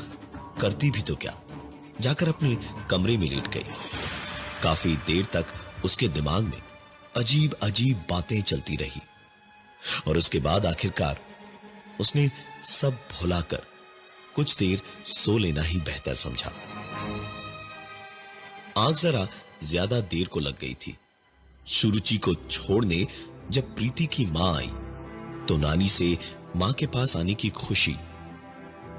करती भी तो क्या, जाकर अपने कमरे में लेट गई। काफी देर तक उसके दिमाग में अजीब अजीब बातें चलती रही और उसके बाद आखिरकार उसने सब भुलाकर कुछ देर सो लेना ही बेहतर समझा। आग जरा ज्यादा देर को लग गई थी। सुरुचि को छोड़ने जब प्रीति की मां आई तो नानी से मां के पास आने की खुशी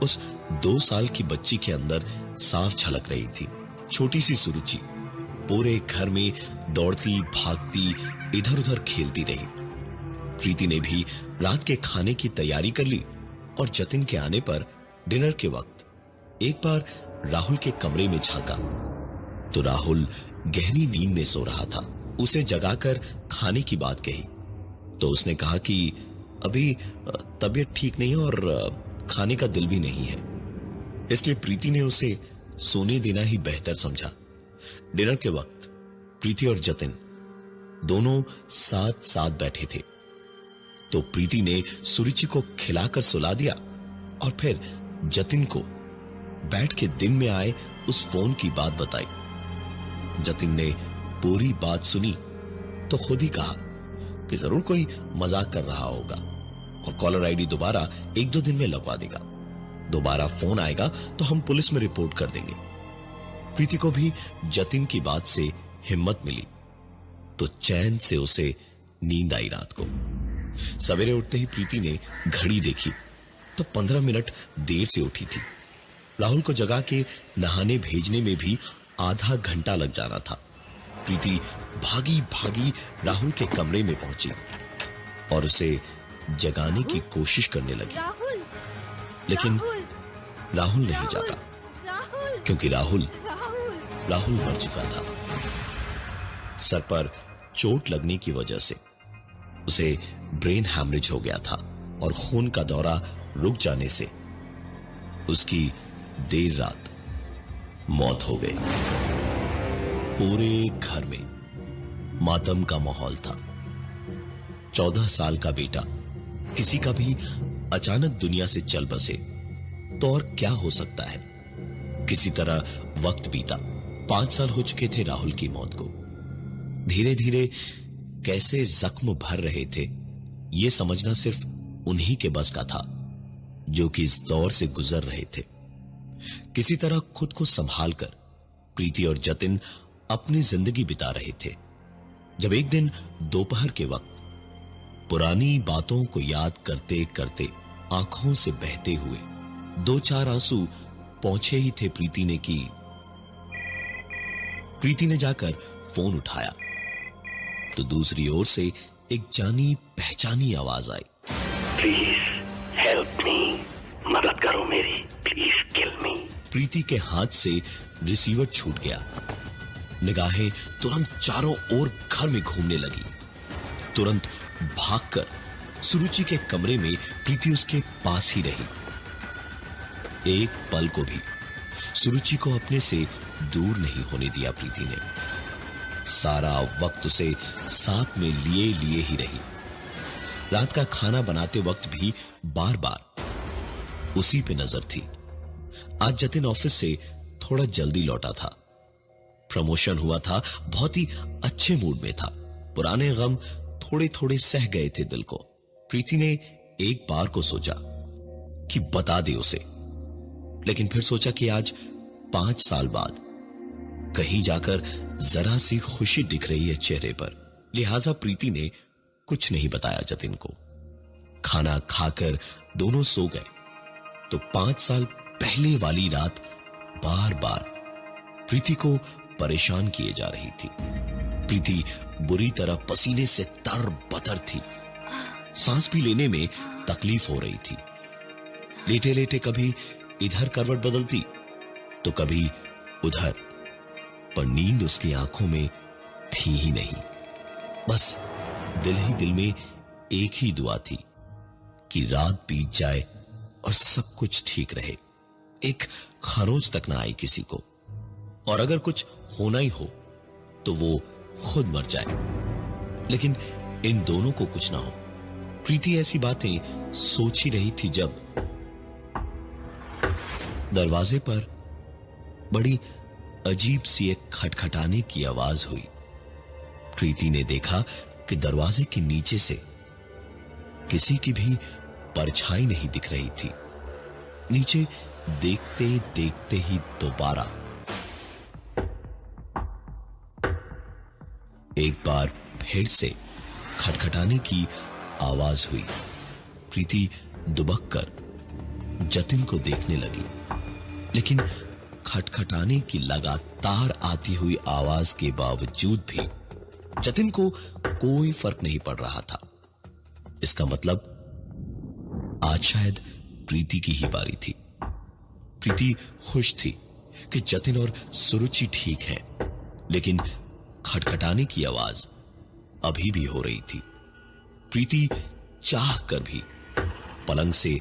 उस 2 साल की बच्ची के अंदर साफ झलक रही थी। छोटी सी सुरुचि पूरे घर में दौड़ती भागती इधर उधर खेलती रही। प्रीति ने भी रात के खाने की तैयारी कर ली और जतिन के आने पर डिनर के वक्त एक बार राहुल के कमरे में झांका तो राहुल गहरी नींद में सो रहा था। उसे जगाकर खाने की बात कही तो उसने कहा कि अभी तबीयत ठीक नहीं है और खाने का दिल भी नहीं है, इसलिए प्रीति ने उसे सोने देना ही बेहतर समझा। डिनर के वक्त प्रीति और जतिन दोनों साथ साथ बैठे थे तो प्रीति ने सुरुचि को खिलाकर सुला दिया और फिर जतिन को बैठ के दिन में आए उस फोन की बात बताई। जतिन ने पूरी बात सुनी तो खुद ही कहा कि जरूर कोई मजाक कर रहा होगा और कॉलर आईडी दोबारा 1-2 दिन में लगवा देगा। दोबारा फोन आएगा तो हम पुलिस में रिपोर्ट कर देंगे। प्रीति को भी जतिन की बात से हिम्मत मिली तो चैन से उसे नींद आई। रात को सवेरे उठते ही प्रीति ने घड़ी देखी तो 15 मिनट देर से उठी थी। राहुल को जगा के नहाने भेजने में भी आधा घंटा लग जाना था। प्रीति भागी भागी राहुल के कमरे में पहुंची और उसे जगाने की कोशिश करने लगी, लेकिन राहुल नहीं जागा क्योंकि राहुल मर चुका था। सर पर चोट लगने की वजह से उसे ब्रेन हैमरेज हो गया था और खून का दौरा रुक जाने से उसकी देर रात मौत हो गई। पूरे घर में मातम का माहौल था। 14 साल का बेटा किसी का भी अचानक दुनिया से चल बसे तो और क्या हो सकता है। किसी तरह वक्त बीता। 5 साल हो चुके थे राहुल की मौत को। धीरे धीरे कैसे जख्म भर रहे थे ये समझना सिर्फ उन्हीं के बस का था जो कि इस दौर से गुजर रहे थे। किसी तरह खुद को संभाल कर प्रीति और जतिन अपनी जिंदगी बिता रहे थे जब एक दिन दोपहर के वक्त पुरानी बातों को याद करते करते आंखों से बहते हुए 2-4 आंसू पहुंचे ही थे प्रीति ने जाकर फोन उठाया तो दूसरी ओर से एक जानी पहचानी आवाज आई। प्लीज हेल्प मी, मदद करो मेरी, प्लीज किल मी। प्रीति के हाथ से रिसीवर छूट गया। निगाहें तुरंत चारों ओर घर में घूमने लगी। तुरंत भागकर सुरुचि के कमरे में प्रीति उसके पास ही रही। एक पल को भी सुरुचि को अपने से दूर नहीं होने दिया प्रीति ने। सारा वक्त उसे साथ में लिए ही रही। रात का खाना बनाते वक्त भी बार बार उसी पे नजर थी। आज जतिन ऑफिस से थोड़ा जल्दी लौटा था। प्रमोशन हुआ था, बहुत ही अच्छे मूड में था। पुराने गम थोड़े थोड़े सह गए थे दिल को। प्रीति ने एक बार को सोचा कि बता दे उसे, लेकिन फिर सोचा कि आज 5 साल बाद कहीं जाकर जरा सी खुशी दिख रही है चेहरे पर, लिहाजा प्रीति ने कुछ नहीं बताया जतिन को। खाना खाकर दोनों सो गए तो 5 साल पहले वाली रात बार बार प्रीति को परेशान किए जा रही थी। प्रीति बुरी तरह पसीने से तर-बतर थी। सांस भी लेने में तकलीफ हो रही थी। लेटे लेटे कभी इधर करवट बदलती तो कभी उधर, पर नींद उसकी आंखों में थी ही नहीं। बस दिल ही दिल में एक ही दुआ थी कि रात बीत जाए और सब कुछ ठीक रहे, एक खरोच तक ना आए किसी को, और अगर कुछ होना ही हो तो वो खुद मर जाए, लेकिन इन दोनों को कुछ ना हो। प्रीति ऐसी बातें सोच ही रही थी जब दरवाजे पर बड़ी अजीब सी एक खटखटाने की आवाज हुई। प्रीति ने देखा कि दरवाजे के नीचे से किसी की भी परछाई नहीं दिख रही थी। नीचे देखते देखते ही दोबारा एक बार फिर से खटखटाने की आवाज हुई। प्रीति दुबक कर जतिन को देखने लगी, लेकिन खटखटाने की लगातार आती हुई आवाज के बावजूद भी जतिन को कोई फर्क नहीं पड़ रहा था। इसका मतलब आज शायद प्रीति की ही बारी थी। प्रीति खुश थी कि जतिन और सुरुचि ठीक हैं, लेकिन खटखटाने की आवाज अभी भी हो रही थी। प्रीति चाह कर भी पलंग से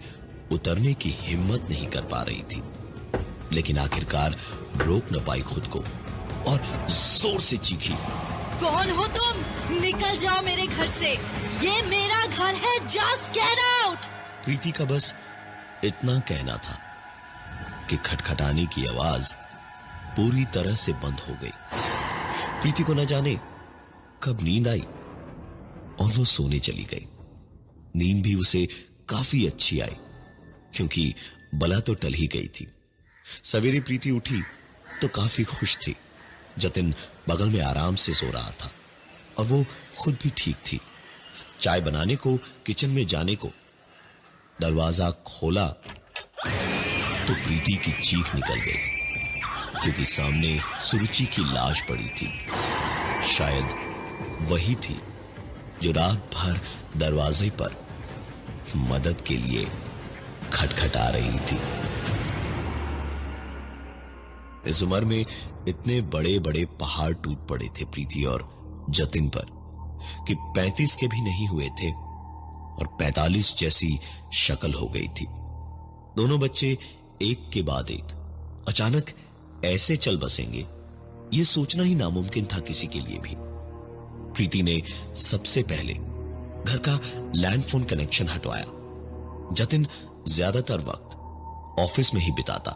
उतरने की हिम्मत नहीं कर पा रही थी, लेकिन आखिरकार रोक न पाई खुद को और जोर से चीखी, कौन हो तुम? निकल जाओ मेरे घर से, ये मेरा घर है, जस्ट गेट आउट। प्रीति का बस इतना कहना था कि खटखटाने की आवाज पूरी तरह से बंद हो गई। प्रीति को न जाने कब नींद आई और वो सोने चली गई। नींद भी उसे काफी अच्छी आई, क्योंकि बला तो टल ही गई थी। सवेरे प्रीति उठी तो काफी खुश थी। जतिन बगल में आराम से सो रहा था और वो खुद भी ठीक थी। चाय बनाने को किचन में जाने को दरवाजा खोला तो प्रीति की चीख निकल गई, क्योंकि सामने सुरुचि की लाश पड़ी थी। शायद वही थी जो रात भर दरवाजे पर मदद के लिए खटखटा रही थी। इस उम्र में इतने बड़े बड़े पहाड़ टूट पड़े थे प्रीति और जतिन पर कि 35 के भी नहीं हुए थे और 45 जैसी शक्ल हो गई थी। दोनों बच्चे एक के बाद एक अचानक ऐसे चल बसेंगे, ये सोचना ही नामुमकिन था किसी के लिए भी। प्रीति ने सबसे पहले घर का लैंडफोन कनेक्शन हटवाया। जतिन ज्यादातर वक्त ऑफिस में ही बिताता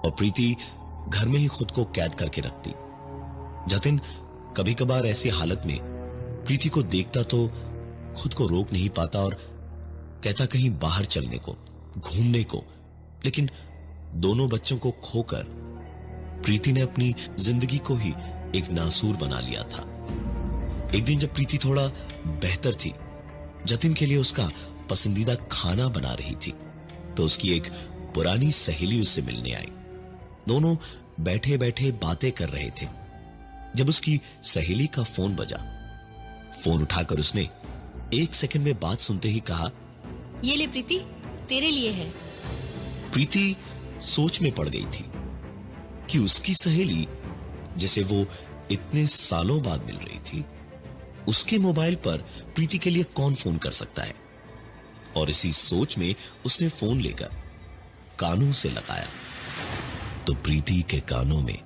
और प्रीति घर में ही खुद को कैद करके रखती। जतिन कभी कभार ऐसी हालत में प्रीति को देखता तो खुद को रोक नहीं पाता और कहता कहीं बाहर चलने को, घूमने को, लेकिन दोनों बच्चों को खोकर प्रीति ने अपनी जिंदगी को ही एक नासूर बना लिया था। एक दिन जब प्रीति थोड़ा बेहतर थी, जतिन के लिए उसका पसंदीदा खाना बना रही थी, तो उसकी एक पुरानी सहेली उससे मिलने आई। दोनों बैठे बैठे बातें कर रहे थे जब उसकी सहेली का फोन बजा। फोन उठाकर उसने 1 सेकंड में बात सुनते ही कहा, ये ले प्रीति, तेरे लिए है। प्रीति सोच में पड़ गई थी कि उसकी सहेली, जिसे वो इतने सालों बाद मिल रही थी, उसके मोबाइल पर प्रीति के लिए कौन फोन कर सकता है। और इसी सोच में उसने फोन लेकर कानों से लगाया तो प्रीति के कानों में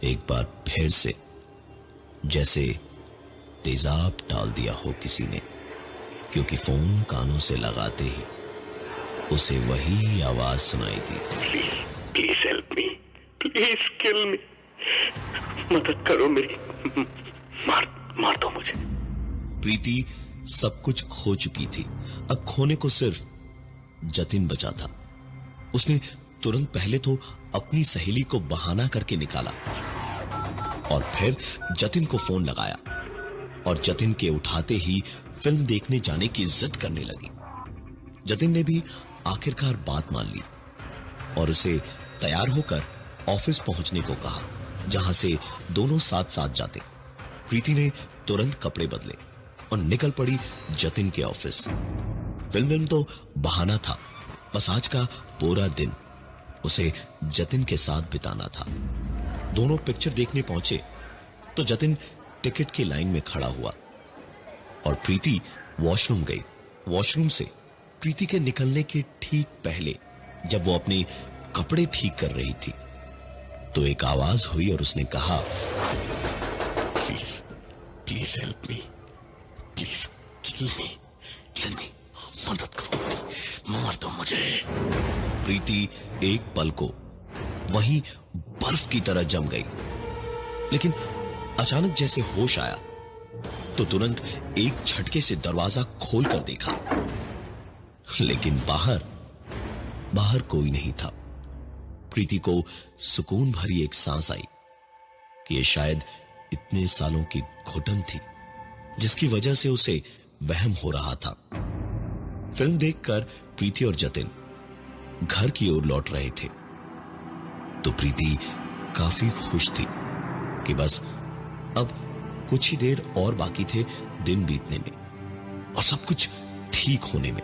एक बार फिर से जैसे तेजाब डाल दिया हो किसी ने, क्योंकि फोन कानों से लगाते ही उसे वही आवाज सुनाई दी, please help me, please kill me, मदद करो मेरी, मार दो मुझे। प्रीति सब कुछ खो चुकी थी, अब खोने को सिर्फ जतिन बचा था। उसने तुरंत पहले तो अपनी सहेली को बहाना करके निकाला और फिर जतिन को फोन लगाया और जतिन के उठाते ही फिल्म देखने जाने की जिद करने लगी। जतिन ने भी आखिरकार बात मान ली और उसे तैयार होकर ऑफिस पहुंचने को कहा, जहां से दोनों साथ साथ जाते। प्रीति ने तुरंत कपड़े बदले और निकल पड़ी जतिन के ऑफिस। फिल्म तो बहाना था, बस आज का पूरा दिन उसे जतिन के साथ बिताना था। दोनों पिक्चर देखने पहुंचे तो जतिन टिकट की लाइन में खड़ा हुआ और प्रीति वॉशरूम गई। वॉशरूम से प्रीति के निकलने के ठीक पहले जब वो अपने कपड़े ठीक कर रही थी तो एक आवाज हुई और उसने कहा, please please help me, please kill me, मदद करो मेरी, मार दो मुझे। प्रीति एक पल को वहीं बर्फ की तरह जम गई, लेकिन अचानक जैसे होश आया तो तुरंत एक झटके से दरवाजा खोल कर देखा, लेकिन बाहर कोई नहीं था। प्रीति को सुकून भरी एक सांस आई कि ये शायद इतने सालों की घुटन थी जिसकी वजह से उसे वहम हो रहा था। फिल्म देखकर प्रीति और जतिन घर की ओर लौट रहे थे तो प्रीति काफी खुश थी कि बस अब कुछ ही देर और बाकी थे दिन बीतने में और सब कुछ ठीक होने में।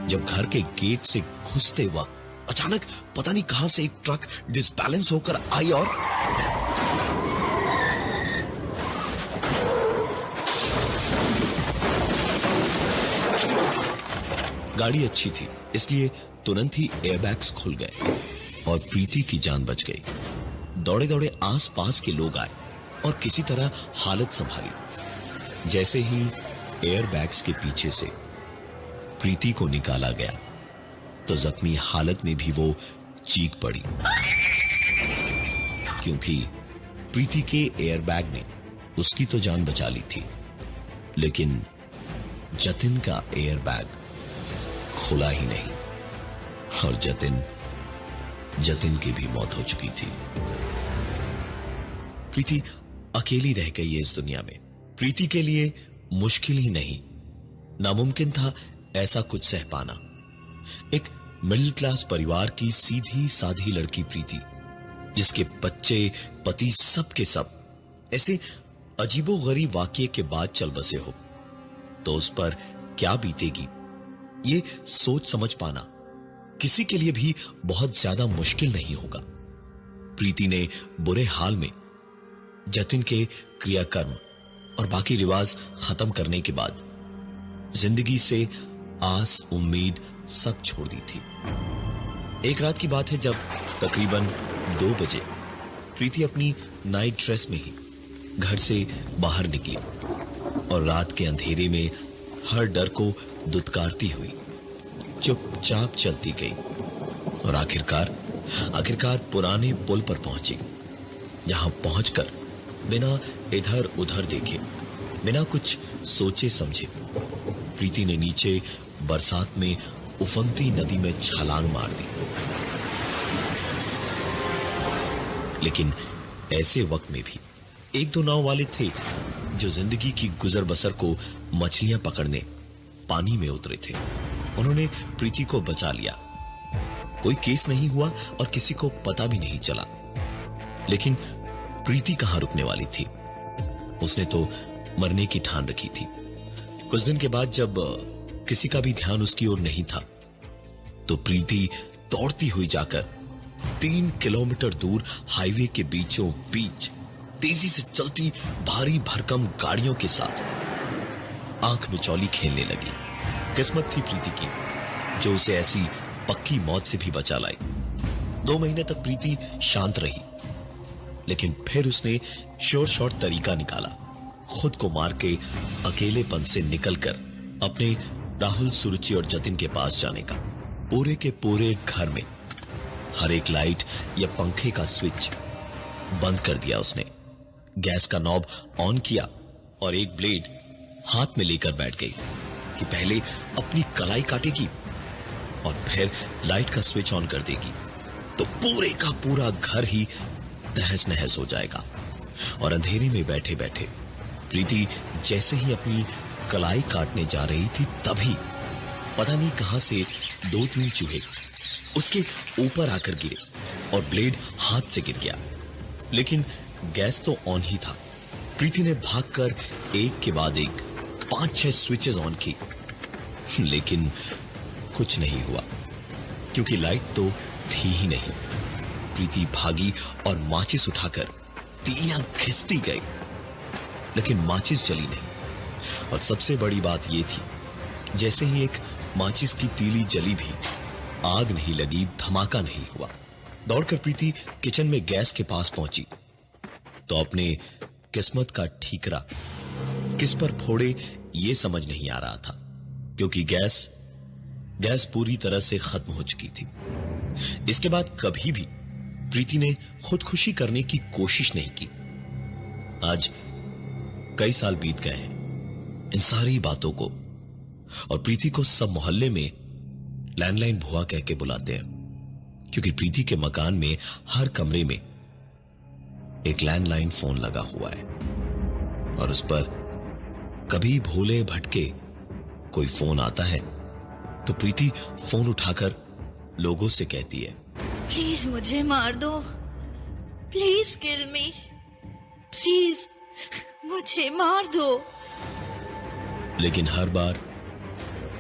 जब घर के गेट से घुसते वक्त अचानक पता नहीं कहां से एक ट्रक डिसबैलेंस होकर आई और गाड़ी अच्छी थी इसलिए तुरंत ही एयरबैग्स खुल गए और प्रीति की जान बच गई। दौड़े दौड़े आसपास के लोग आए और किसी तरह हालत संभाली। जैसे ही एयरबैग्स के पीछे से प्रीति को निकाला गया तो जख्मी हालत में भी वो चीख पड़ी, क्योंकि प्रीति के एयरबैग ने उसकी तो जान बचा ली थी, लेकिन जतिन का एयरबैग खुला ही नहीं और जतिन की भी मौत हो चुकी थी। प्रीति अकेली रह गई है इस दुनिया में। प्रीति के लिए मुश्किल ही नहीं, नामुमकिन था ऐसा कुछ सह पाना। एक मिडिल क्लास परिवार की सीधी साधी लड़की प्रीति, जिसके बच्चे पति सब के सब ऐसे अजीबोगरीब वाकये के बाद चल बसे हो, तो उस पर क्या बीतेगी ये सोच समझ पाना किसी के लिए भी बहुत ज्यादा मुश्किल नहीं होगा। प्रीति ने बुरे हाल में जतिन के क्रियाकर्म और बाकी रिवाज खत्म करने के बाद जिंदगी से आस उम्मीद सब छोड़ दी थी। एक रात की बात है जब तकरीबन 2 बजे प्रीति अपनी नाइट ड्रेस में ही घर से बाहर निकली और रात के अंधेरे में हर डर को दुत्कारती हुई चुपचाप चलती गई और आखिरकार पुराने पुल पर पहुंची, जहां पहुंचकर बिना इधर उधर देखे, बिना कुछ सोचे समझे प्रीति ने नीचे बरसात में उफनती नदी में छलांग मार दी। लेकिन ऐसे वक्त में भी 1-2 नाव वाले थे जो जिंदगी की गुजर बसर को मछलियां पकड़ने पानी में उतरे थे। उन्होंने प्रीति को बचा लिया। कोई केस नहीं हुआ और किसी को पता भी नहीं चला। लेकिन प्रीति कहां रुकने वाली थी? उसने तो मरने की ठान रखी थी। कुछ दिन के बाद जब किसी का भी ध्यान उसकी ओर नहीं था तो प्रीति दौड़ती हुई जाकर 3 किलोमीटर दूर हाईवे के बीचों बीच तेजी से चलती भारी भरकम गाड़ियों के साथ आंख मिचौली खेलने लगी। किस्मत थी प्रीति की जो उसे ऐसी पक्की मौत से भी बचा लाई। 2 महीने तक प्रीति शांत रही, लेकिन फिर उसने श्योर शॉर्ट तरीका निकाला, खुद को मार के अकेलेपन से निकलकर अपने राहुल, सुरुचि और जतिन के पास जाने का। पूरे के पूरे घर में हर एक लाइट या पंखे का स्विच बंद कर दिया उसने। गैस का नॉब ऑन किया और एक ब्लेड हाथ में लेकर बैठ गई कि पहले अपनी कलाई काटेगी और फिर लाइट का स्विच ऑन कर देगी तो पूरे का पूरा घर ही तहस नहस हो जाएगा। और अंधेरे में बैठे बैठे प्रीति जैसे ही अपनी कलाई काटने जा रही थी तभी पता नहीं कहां से 2-3 चूहे उसके ऊपर आकर गिरे और ब्लेड हाथ से गिर गया। लेकिन गैस तो ऑन ही था। प्रीति ने भागकर एक के बाद एक 5-6 स्विचेस ऑन की, लेकिन कुछ नहीं हुआ क्योंकि लाइट तो थी ही नहीं। प्रीति भागी और माचिस उठाकर तीलियां घिसती गई, लेकिन माचिस जली नहीं। और सबसे बड़ी बात यह थी, जैसे ही एक माचिस की तीली जली भी आग नहीं लगी, धमाका नहीं हुआ। दौड़कर प्रीति किचन में गैस के पास पहुंची तो अपने किस्मत का ठीकरा किस पर फोड़े ये समझ नहीं आ रहा था, क्योंकि गैस पूरी तरह से खत्म हो चुकी थी। इसके बाद कभी भी प्रीति ने खुदकुशी करने की कोशिश नहीं की। आज कई साल बीत गए हैं इन सारी बातों को, और प्रीति को सब मोहल्ले में लैंडलाइन भुआ कह के बुलाते हैं, क्योंकि प्रीति के मकान में हर कमरे में एक लैंडलाइन फोन लगा हुआ है और उस पर कभी भोले भटके कोई फोन आता है तो प्रीति फोन उठाकर लोगों से कहती है, प्लीज मुझे मार दो, प्लीज किल मी, प्लीज मुझे मार दो। लेकिन हर बार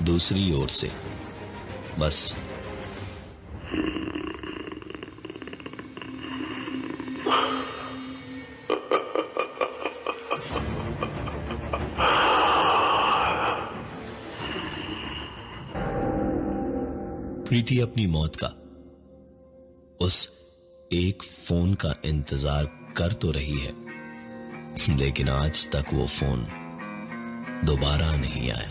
दूसरी ओर से बस प्रीति अपनी मौत का उस एक फोन का इंतजार कर तो रही है, लेकिन आज तक वो फोन दोबारा नहीं आया।